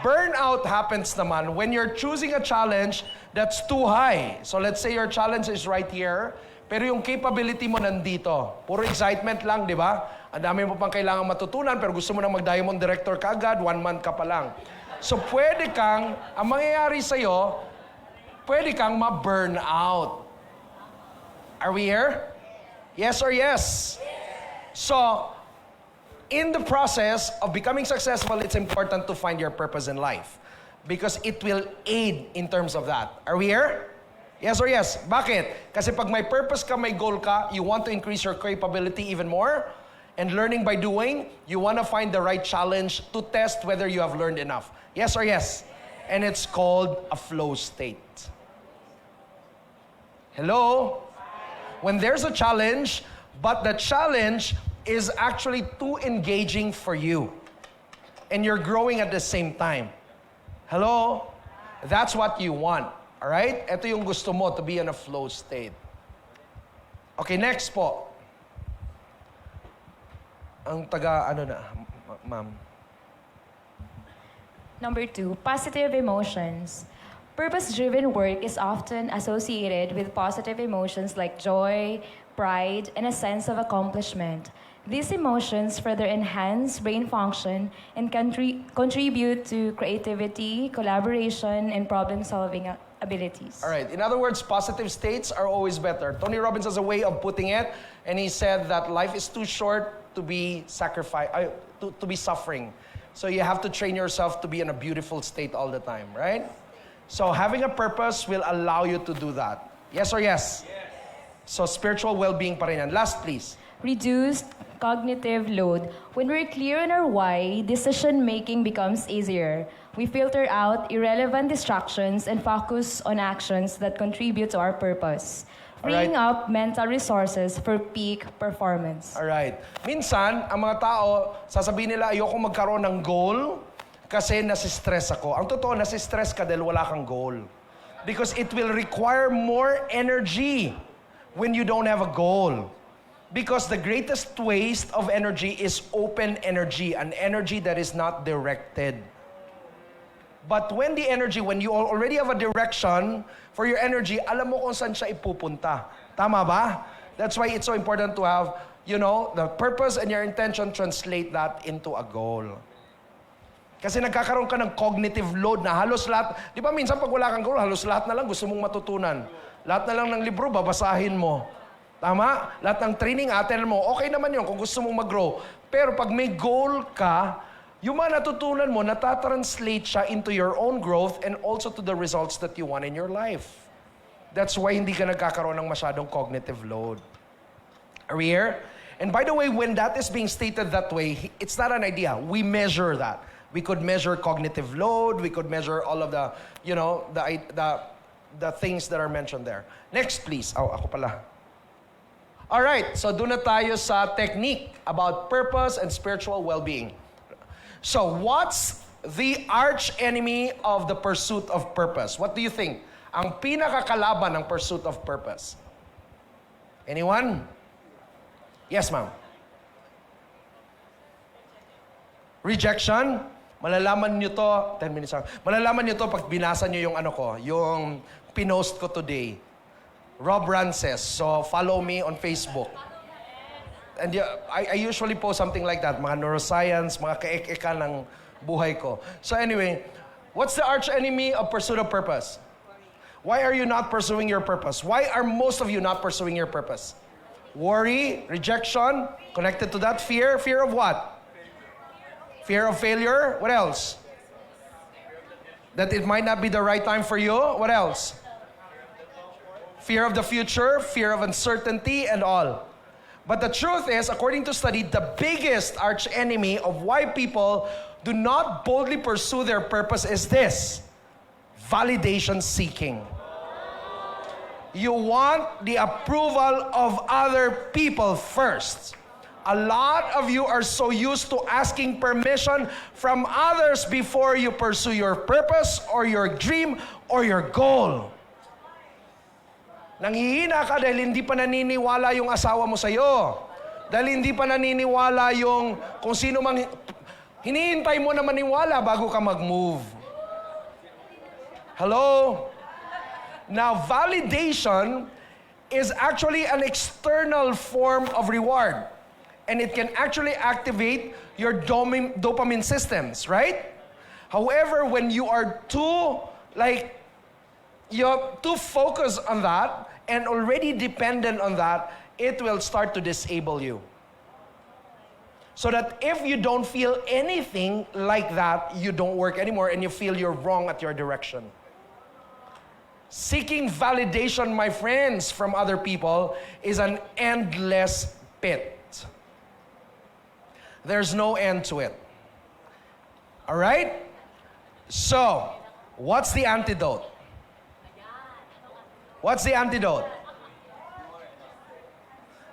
Burnout happens naman when you're choosing a challenge that's too high. So let's say your challenge is right here, pero yung capability mo nandito. Puro excitement lang, di ba? Ang dami mo pang kailangan matutunan, pero gusto mo na mag-diamond director ka agad, 1 month ka pa lang. So pwede kang, ang mangyayari sa'yo, pwede kang ma-burn out. Are we here? Yes or yes? So, in the process of becoming successful, it's important to find your purpose in life because it will aid in terms of that. Are we here? Yes or yes? Bakit? Kasi pag may purpose ka, may goal ka, you want to increase your capability even more. And learning by doing, you want to find the right challenge to test whether you have learned enough. Yes or yes? And it's called a flow state. Hello? When there's a challenge, but the challenge is actually too engaging for you. And you're growing at the same time. Hello? That's what you want. Alright? Ito yung gusto mo, to be in a flow state. Okay, next po. Ang ma'am. Number 2, positive emotions. Purpose-driven work is often associated with positive emotions like joy, pride, and a sense of accomplishment. These emotions further enhance brain function and contribute to creativity, collaboration, and problem-solving abilities. All right. In other words, positive states are always better. Tony Robbins has a way of putting it, and he said that life is too short to be to be suffering. So you have to train yourself to be in a beautiful state all the time, right? So having a purpose will allow you to do that. Yes or yes? Yes. So spiritual well-being pa rin yan. Last, please. Reduced cognitive load. When we're clear on our why, decision-making becomes easier. We filter out irrelevant distractions and focus on actions that contribute to our purpose, freeing up mental resources for peak performance. Alright. Minsan, ang mga tao, sasabihin nila, ayoko magkaroon ng goal kasi nasistress ako. Ang totoo, nasistress ka dahil wala kang goal. Because it will require more energy when you don't have a goal. Because the greatest waste of energy is open energy, an energy that is not directed. But when you already have a direction for your energy, alam mo kung saan siya ipupunta. Tama ba? That's why it's so important to have, the purpose and your intention, translate that into a goal. Kasi nagkakaroon ka ng cognitive load na halos lahat, di ba minsan pag wala kang goal, halos lahat na lang gusto mong matutunan. Lahat na lang ng libro, babasahin mo. Tama? Lahat ng training, attend mo. Okay naman yun kung gusto mong mag-grow. Pero pag may goal ka, yung mga natutunan mo, natatranslate siya into your own growth and also to the results that you want in your life. That's why hindi ka nagkakaroon ng masyadong cognitive load. Are we here? And by the way, when that is being stated that way, it's not an idea. We measure that. We could measure cognitive load. We could measure all of the, the things that are mentioned there. Next, please. Ako pala. All right, so doon na tayo sa technique about purpose and spiritual well-being. So, what's the arch enemy of the pursuit of purpose? What do you think? Ang pinakakalaban ng pursuit of purpose? Anyone? Yes, ma'am. Rejection? Malalaman nyo to, 10 minutes lang. Malalaman nyo to pag binasa nyo yung pinost ko today. Rob Rances. So, follow me on Facebook. And I usually post something like that. Mga neuroscience, mga kaek-eka ng buhay ko. So anyway, what's the arch enemy of pursuit of purpose? Why are you not pursuing your purpose? Why are most of you not pursuing your purpose? Worry, rejection, connected to that fear. Fear of what? Fear of failure. What else? That it might not be the right time for you. What else? Fear of the future, fear of uncertainty, and all. But the truth is, according to study, the biggest arch enemy of why people do not boldly pursue their purpose is this: validation seeking. You want the approval of other people first. A lot of you are so used to asking permission from others before you pursue your purpose or your dream or your goal. Nanghihina ka dahil hindi pa naniniwala yung asawa mo sa'yo. Dahil hindi pa naniniwala yung kung sino mang hinihintay mo na maniwala bago ka mag-move. Hello? Now, validation is actually an external form of reward. And it can actually activate your dopamine systems, right? However, when you are you're too focused on that and already dependent on that, it will start to disable you. So that if you don't feel anything like that, you don't work anymore and you feel you're wrong at your direction. Seeking validation, my friends, from other people is an endless pit. There's no end to it. All right? So, what's the antidote? What's the antidote?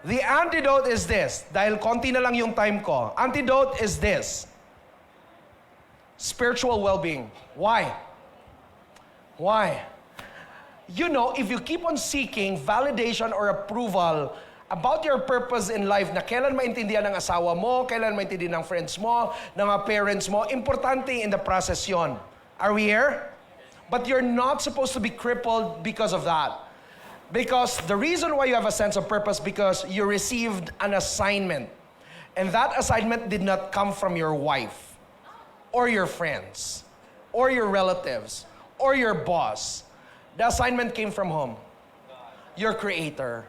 The antidote is this. Dahil konti na lang yung time ko. Antidote is this. Spiritual well-being. Why? Why? You know, if you keep on seeking validation or approval about your purpose in life, na kailan maintindihan ng asawa mo, kailan maintindihan ng friends mo, ng mga parents mo, importante in the process yon. Are we here? But you're not supposed to be crippled because of that. Because the reason why you have a sense of purpose, because you received an assignment. And that assignment did not come from your wife, or your friends, or your relatives, or your boss. The assignment came from whom? Your Creator.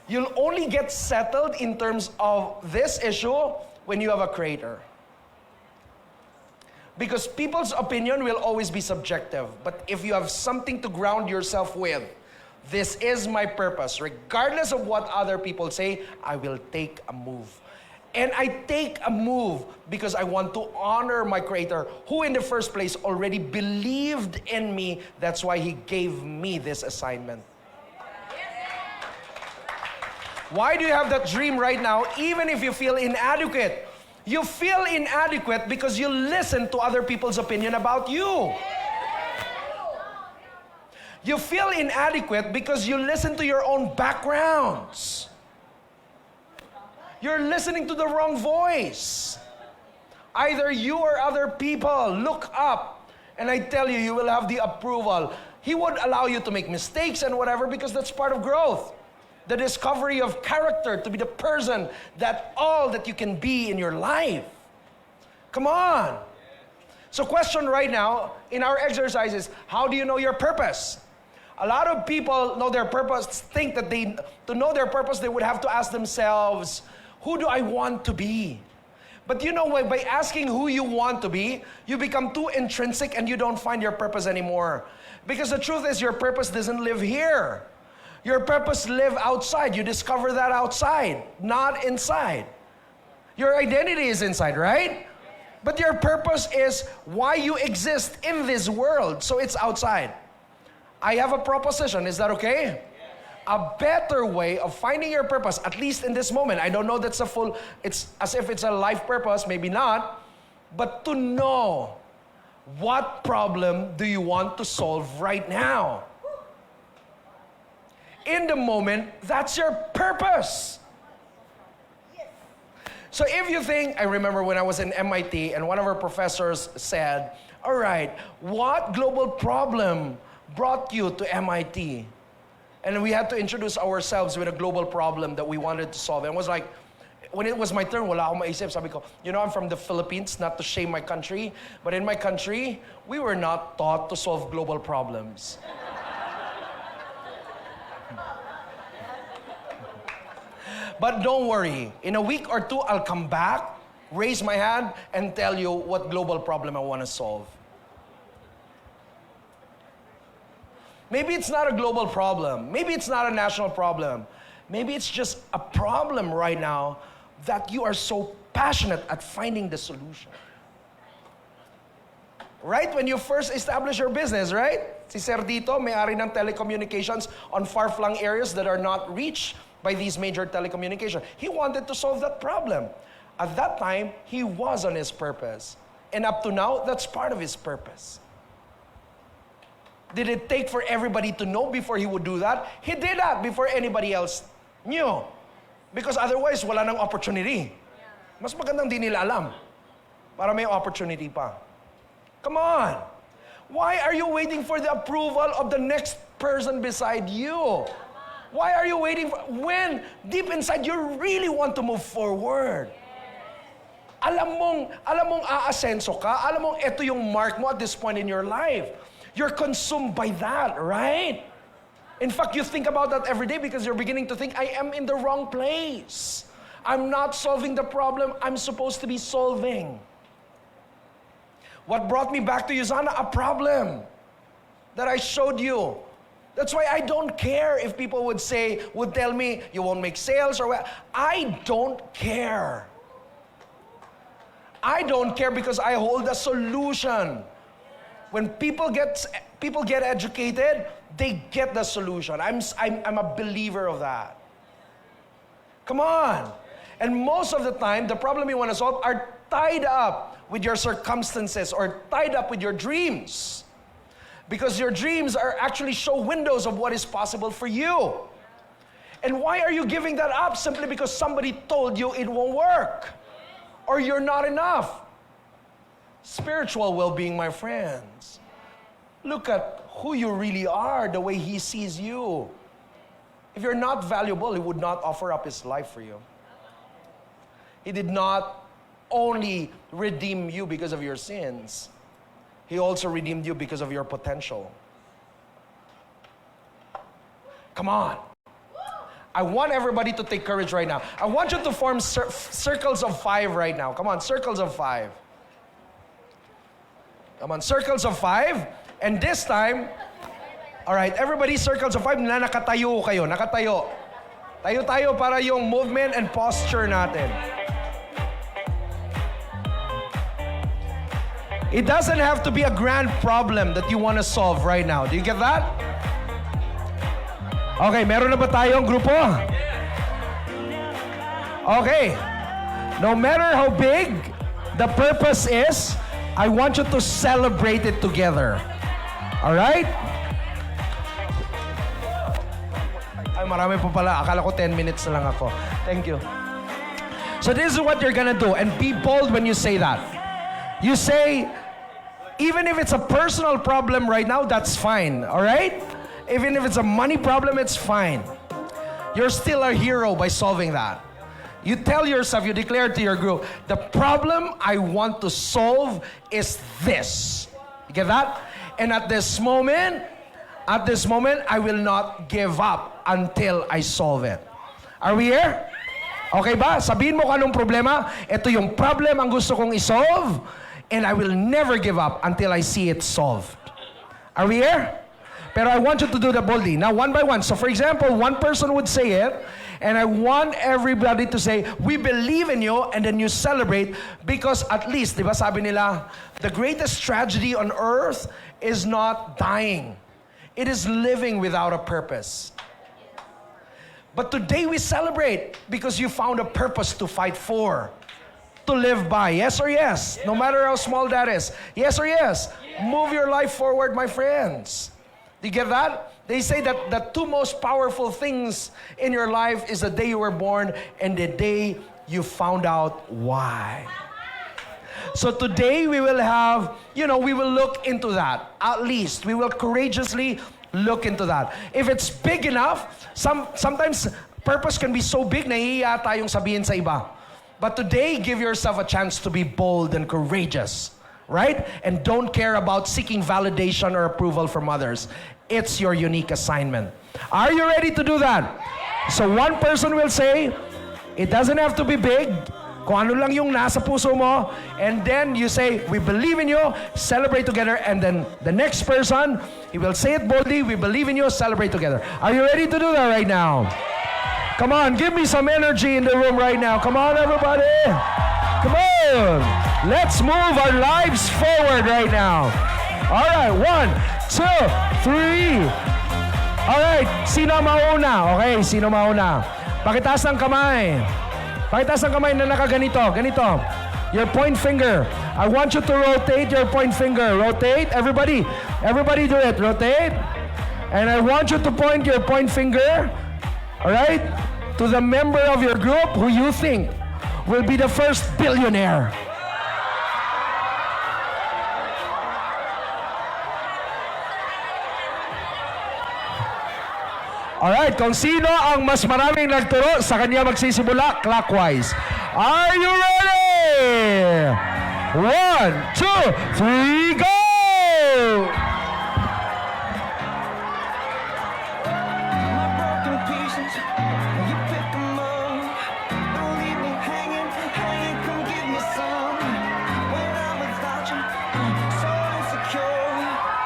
You'll only get settled in terms of this issue when you have a Creator. Because people's opinion will always be subjective. But if you have something to ground yourself with, this is my purpose. Regardless of what other people say, I will take a move. And I take a move because I want to honor my Creator, who in the first place already believed in me. That's why He gave me this assignment. Why do you have that dream right now, even if you feel inadequate? You feel inadequate because you listen to other people's opinion about you. You feel inadequate because you listen to your own backgrounds. You're listening to the wrong voice. Either you or other people. Look up, and I tell you, you will have the approval. He would allow you to make mistakes and whatever because that's part of growth. The discovery of character, to be the person that all that you can be in your life. Come on. So question right now in our exercise is, how do you know your purpose? A lot of people know their purpose, think that to know their purpose, they would have to ask themselves, who do I want to be? But you know what, by asking who you want to be, you become too intrinsic and you don't find your purpose anymore. Because the truth is, your purpose doesn't live here. Your purpose live outside. You discover that outside, not inside. Your identity is inside, right? But your purpose is why you exist in this world. So it's outside. I have a proposition. Is that okay? A better way of finding your purpose, at least in this moment. I don't know that's it's as if it's a life purpose, maybe not. But to know, what problem do you want to solve right now? In the moment, that's your purpose. So if you think, I remember when I was in MIT and one of our professors said, all right, what global problem brought you to MIT? And we had to introduce ourselves with a global problem that we wanted to solve. And it was like, when it was my turn, wala akong maisip. Sabi ko, you know, I'm from the Philippines, not to shame my country, but in my country, we were not taught to solve global problems. But don't worry. In a week or two, I'll come back, raise my hand, and tell you what global problem I want to solve. Maybe it's not a global problem. Maybe it's not a national problem. Maybe it's just a problem right now that you are so passionate at finding the solution. Right? When you first establish your business, right? Si Sir Dito, may-ari ng telecommunications on far-flung areas that are not reached by these major telecommunications. He wanted to solve that problem. At that time, he was on his purpose. And up to now, that's part of his purpose. Did it take for everybody to know before he would do that? He did that before anybody else knew. Because otherwise, wala nang opportunity. Mas magandang di nila alam. Para may opportunity pa. Come on. Why are you waiting for the approval of the next person beside you? Why are you waiting for, when deep inside you really want to move forward? Alam mong aasenso ka, alam mong ito yung mark mo at this point in your life. You're consumed by that, right? In fact, you think about that every day because you're beginning to think, I am in the wrong place. I'm not solving the problem I'm supposed to be solving. What brought me back to you, Zana? A problem that I showed you. That's why I don't care if people would tell me, you won't make sales or what. I don't care. I don't care because I hold a solution. When people get educated, they get the solution. I'm a believer of that. Come on. And most of the time, the problem you want to solve are tied up with your circumstances or tied up with your dreams. Because your dreams are actually show windows of what is possible for you. And why are you giving that up? Simply because somebody told you it won't work. Or you're not enough. Spiritual well-being, my friends. Look at who you really are, the way He sees you. If you're not valuable, He would not offer up His life for you. He did not only redeem you because of your sins. He also redeemed you because of your potential. Come on. I want everybody to take courage right now. I want you to form circles of 5 right now. Come on, circles of 5. Come on, circles of 5. And this time, all right, everybody, circles of 5 na nakatayo kayo. Nakatayo. Tayo para yung movement and posture natin. It doesn't have to be a grand problem that you want to solve right now. Do you get that? Okay, meron na ba tayong grupo? Okay. No matter how big the purpose is, I want you to celebrate it together. All right? Ay, marami pa pala. Akala ko 10 minutes na lang ako. Thank you. So this is what you're gonna do. And be bold when you say that. You say, even if it's a personal problem right now, that's fine. All right? Even if it's a money problem, it's fine. You're still a hero by solving that. You tell yourself, you declare to your group, the problem I want to solve is this. You get that? And at this moment, I will not give up until I solve it. Are we here? Okay ba? Sabihin mo kung anong problema. Ito yung problem ang gusto kong isolve. And I will never give up until I see it solved. Are we here? Pero I want you to do that boldly. Now, one by one. So for example, one person would say it, and I want everybody to say, we believe in you, and then you celebrate, because at least, di ba sabi nila, the greatest tragedy on earth is not dying. It is living without a purpose. But today we celebrate because you found a purpose to fight for, to live by. Yes or yes? No matter how small that is. Yes or yes? Move your life forward, my friends. Do you get that? They say that the 2 most powerful things in your life is the day you were born and the day you found out why. So today we will have, we will look into that. At least we will courageously look into that. If it's big enough, sometimes purpose can be so big, nahihiya tayong sabihin sa iba. But today, give yourself a chance to be bold and courageous. Right? And don't care about seeking validation or approval from others. It's your unique assignment. Are you ready to do that? So one person will say, It doesn't have to be big. Kung ano lang yung nasa puso mo. And then you say, we believe in you, celebrate together. And then the next person, he will say it boldly, we believe in you, celebrate together. Are you ready to do that right now? Come on, give me some energy in the room right now. Come on, everybody. Come on. Let's move our lives forward right now. All right, 1, 2, 3. All right, sino mauna? Okay, sino mauna? Pakitaas ng kamay. Pakitaas ng kamay na nakaganito. Ganito. Your point finger. I want you to rotate your point finger. Rotate. Everybody. Everybody do it. Rotate. And I want you to point your point finger. All right? To the member of your group who you think will be the first billionaire. Alright, kung sino ang mas maraming nagturo, sa kanya magsisimula clockwise. Are you ready? 1, 2, 3, go! My broken pieces, you pick 'em up. Don't leave me hanging, come give me some. When I'm without you, so insecure.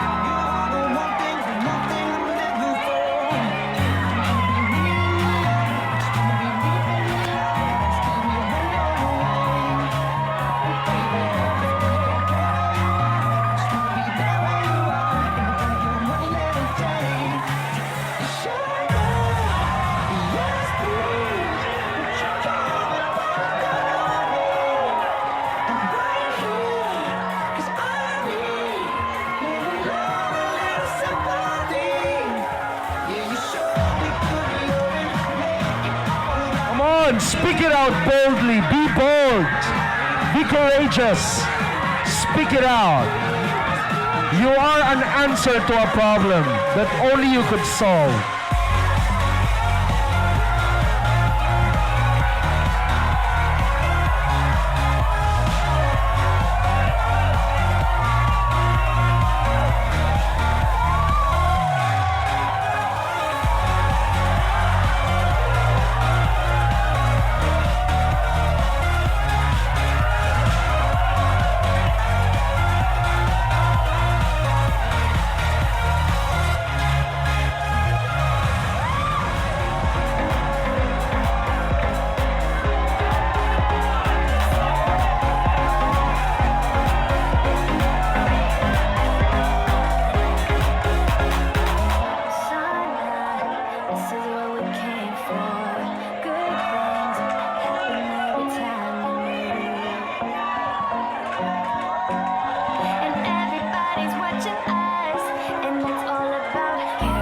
You are the one thing I'm living for. Come on, speak it out boldly. Be bold. Be courageous. Speak it out. You are an answer to a problem that only you could solve. This is what we came for. Good things happen every time you move. And everybody's watching us, and it's all about you.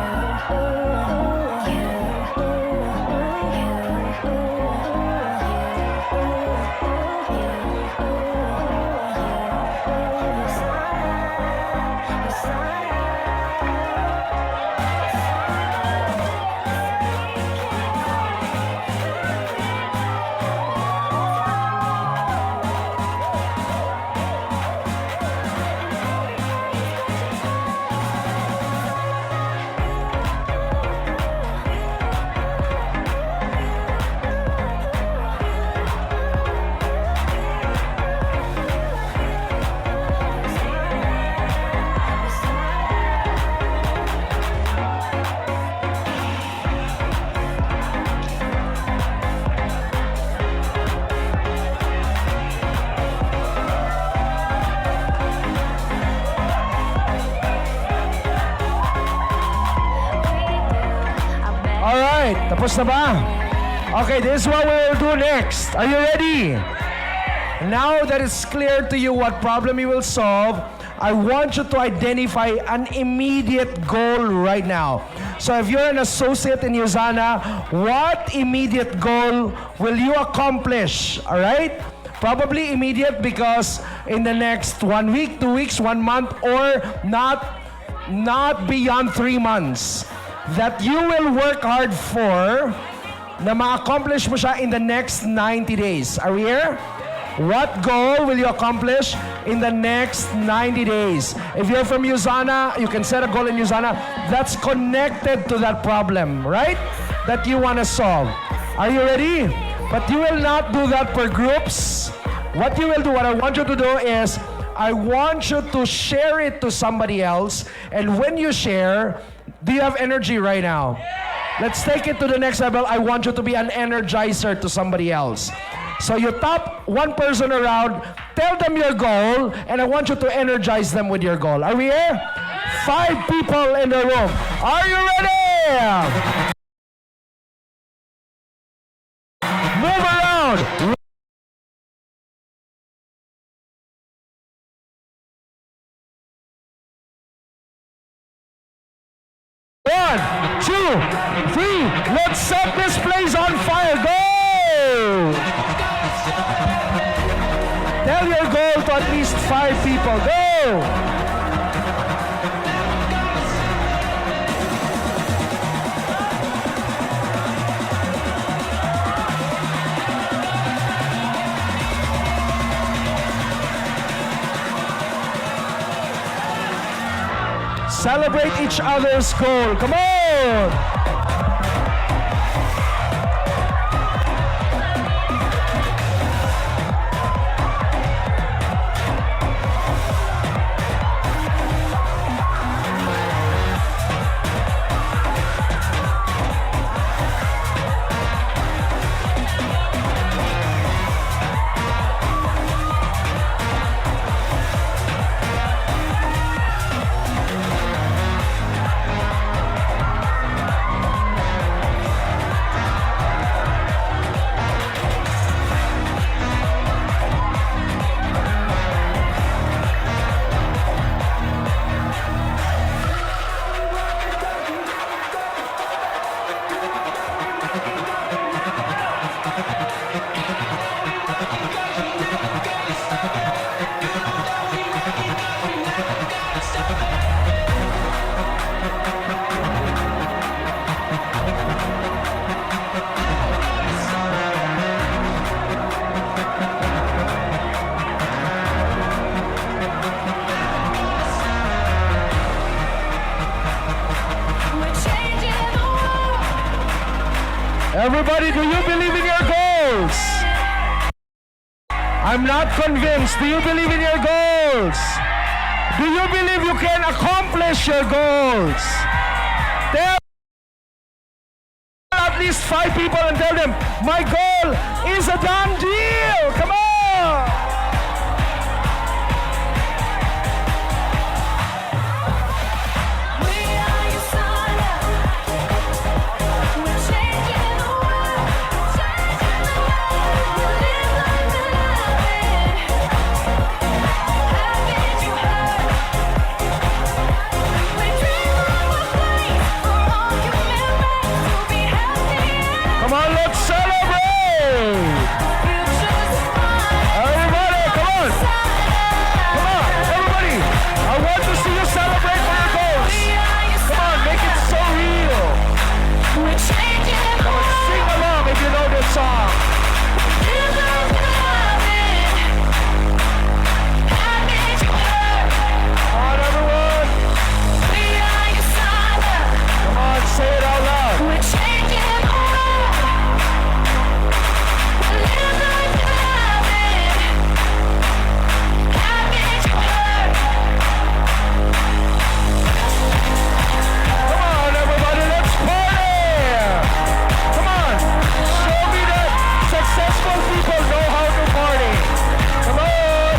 Alright, tapos na ba? Okay, this is what we will do next. Are you ready? Now that it's clear to you what problem you will solve, I want you to identify an immediate goal right now. So if you're an associate in Usana, what immediate goal will you accomplish? Alright? Probably immediate because in the next 1 week, 2 weeks, 1 month, or not beyond 3 months. That you will work hard for na ma-accomplish mo siya in the next 90 days. Are we here? What goal will you accomplish in the next 90 days? If you're from Usana, you can set a goal in Usana that's connected to that problem, right? That you want to solve. Are you ready? But you will not do that per groups. What you will do, what I want you to do is, I want you to share it to somebody else. And when you share, do you have energy right now? Let's take it to the next level. I want you to be an energizer to somebody else. So you tap one person around, tell them your goal, and I want you to energize them with your goal. Are we here? 5 people in the room. Are you ready? Move around. One, two, three. Let's set this place on fire. Go! Tell your goal to at least 5 people. Go! Celebrate each other's goal. Come on! Everybody, do you believe in your goals? I'm not convinced. Do you believe in your goals? Do you believe you can accomplish your goals? Tell at least 5 people and tell them, my goal is a done deal. Come on! Come on, let's celebrate! Everybody, come on! Come on, everybody! I want to see you celebrate for your goals! Come on, make it so real! Come on, sing along if you know this song! Come on, everyone! Come on, say it out loud! Come on, everybody, let's party! Come on, show me that successful people know how to party. Come on!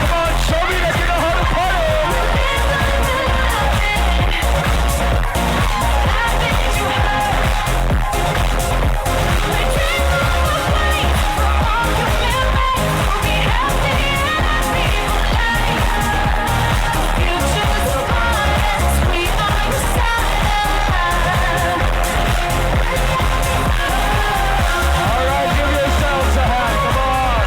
Come on, show me that you know how to party. All right, give yourselves a hand. Come on.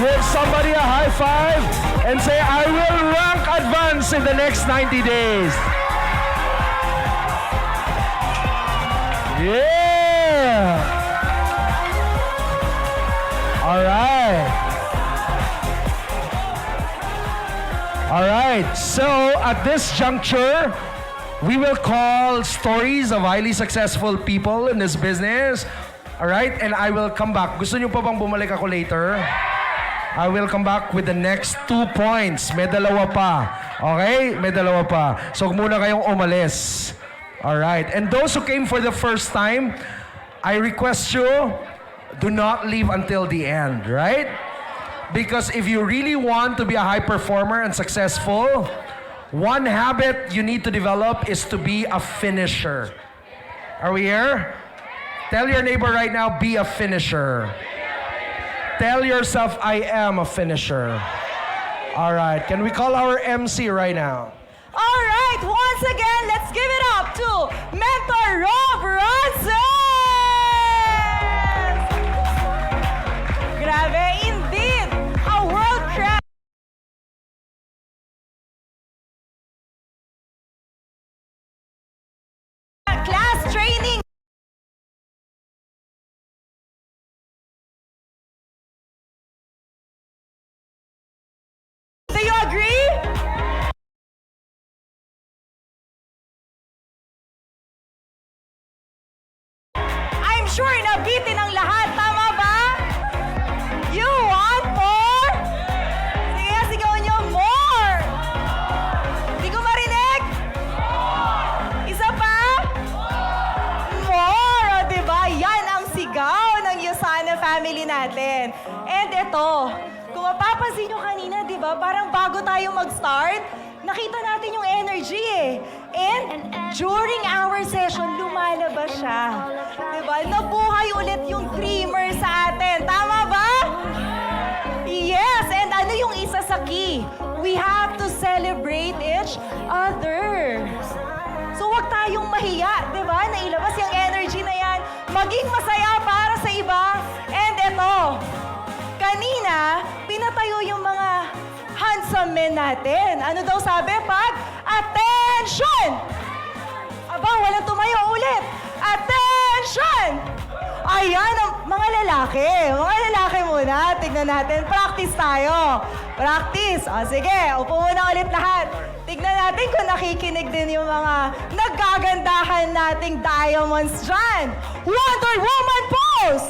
Give somebody a high five and say, I will rank advance in the next 90 days. Yeah. All right. All right. So at this juncture, we will call stories of highly successful people in this business. All right? And I will come back. Gusto niyo pa bang bumalik ako later? I will come back with the next 2 points. May dalawa pa. Okay? May dalawa pa. So muna kayong umalis. All right. And those who came for the first time, I request you, do not leave until the end, right? Because if you really want to be a high performer and successful, one habit you need to develop is to be a finisher. Are we here? Tell your neighbor right now, be a finisher. Tell yourself, I am a finisher. All right, can we call our MC right now? All right, once again, let's give it up to Mentor Rob Rances! Grabe, indeed, a world-class training. Do you agree? I'm sure nabitin ang lahat. Tama ba? You want more? Sige, sigaw nyo, more! Di ko marinig? Isa pa? More! O, diba? Yan ang sigaw ng Yusana family natin. And ito, kung mapapansin nyo kanina, di ba, parang bago tayo mag-start, nakita natin yung energy eh. And during our session, lumalabas siya. Di ba? Nabuhay ulit yung dreamer sa atin. Tama ba? Yes! And ano yung isa sa key? We have to celebrate each other. So wag tayong mahiya, di ba? Nailabas yung energy na yan. Maging masaya para sa iba. And eto, kanina, pinatayo yung mga handsome men natin. Ano daw sabi? Pag, attention! Aba, walang tumayo ulit. Attention! Ayan, ang mga lalaki. Mga lalaki muna. Tignan natin. Practice tayo. Practice. O, sige. Upo muna ulit lahat. Tignan natin kung nakikinig din yung mga nagkagandahan nating diamonds dyan. Wonder Woman pose!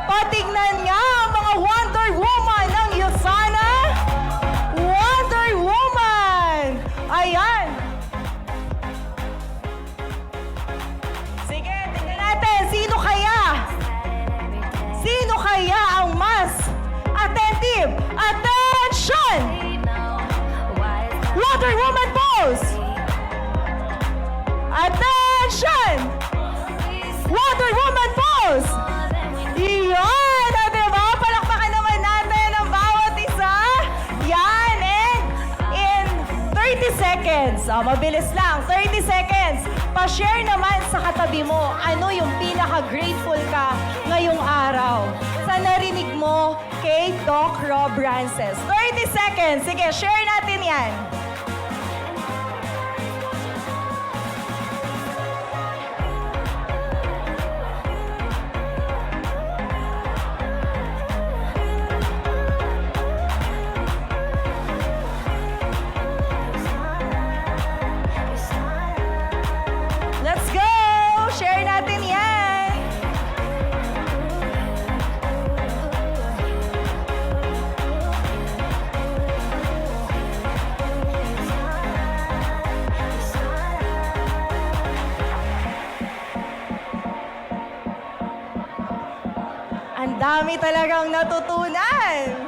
Patignan nga ang mga Wonder Woman ng Yusana. Wonder Woman! Ayan. Sige, tignan natin. Sino kaya? Sino kaya ang mas attentive? Attention! Wonder Woman pose! Attention! Wonder Woman pose! Iyan! O, diba? Palakpakan naman natin ang bawat isa. Yan. And in 30 seconds, mabilis lang, 30 seconds, pa-share naman sa katabi mo ano yung pinaka-grateful ka ngayong araw sa narinig mo kay Doc Rob Rances. 30 seconds. Sige, share natin yan. Let's go! Share natin yan! Ang dami talagang natutunan!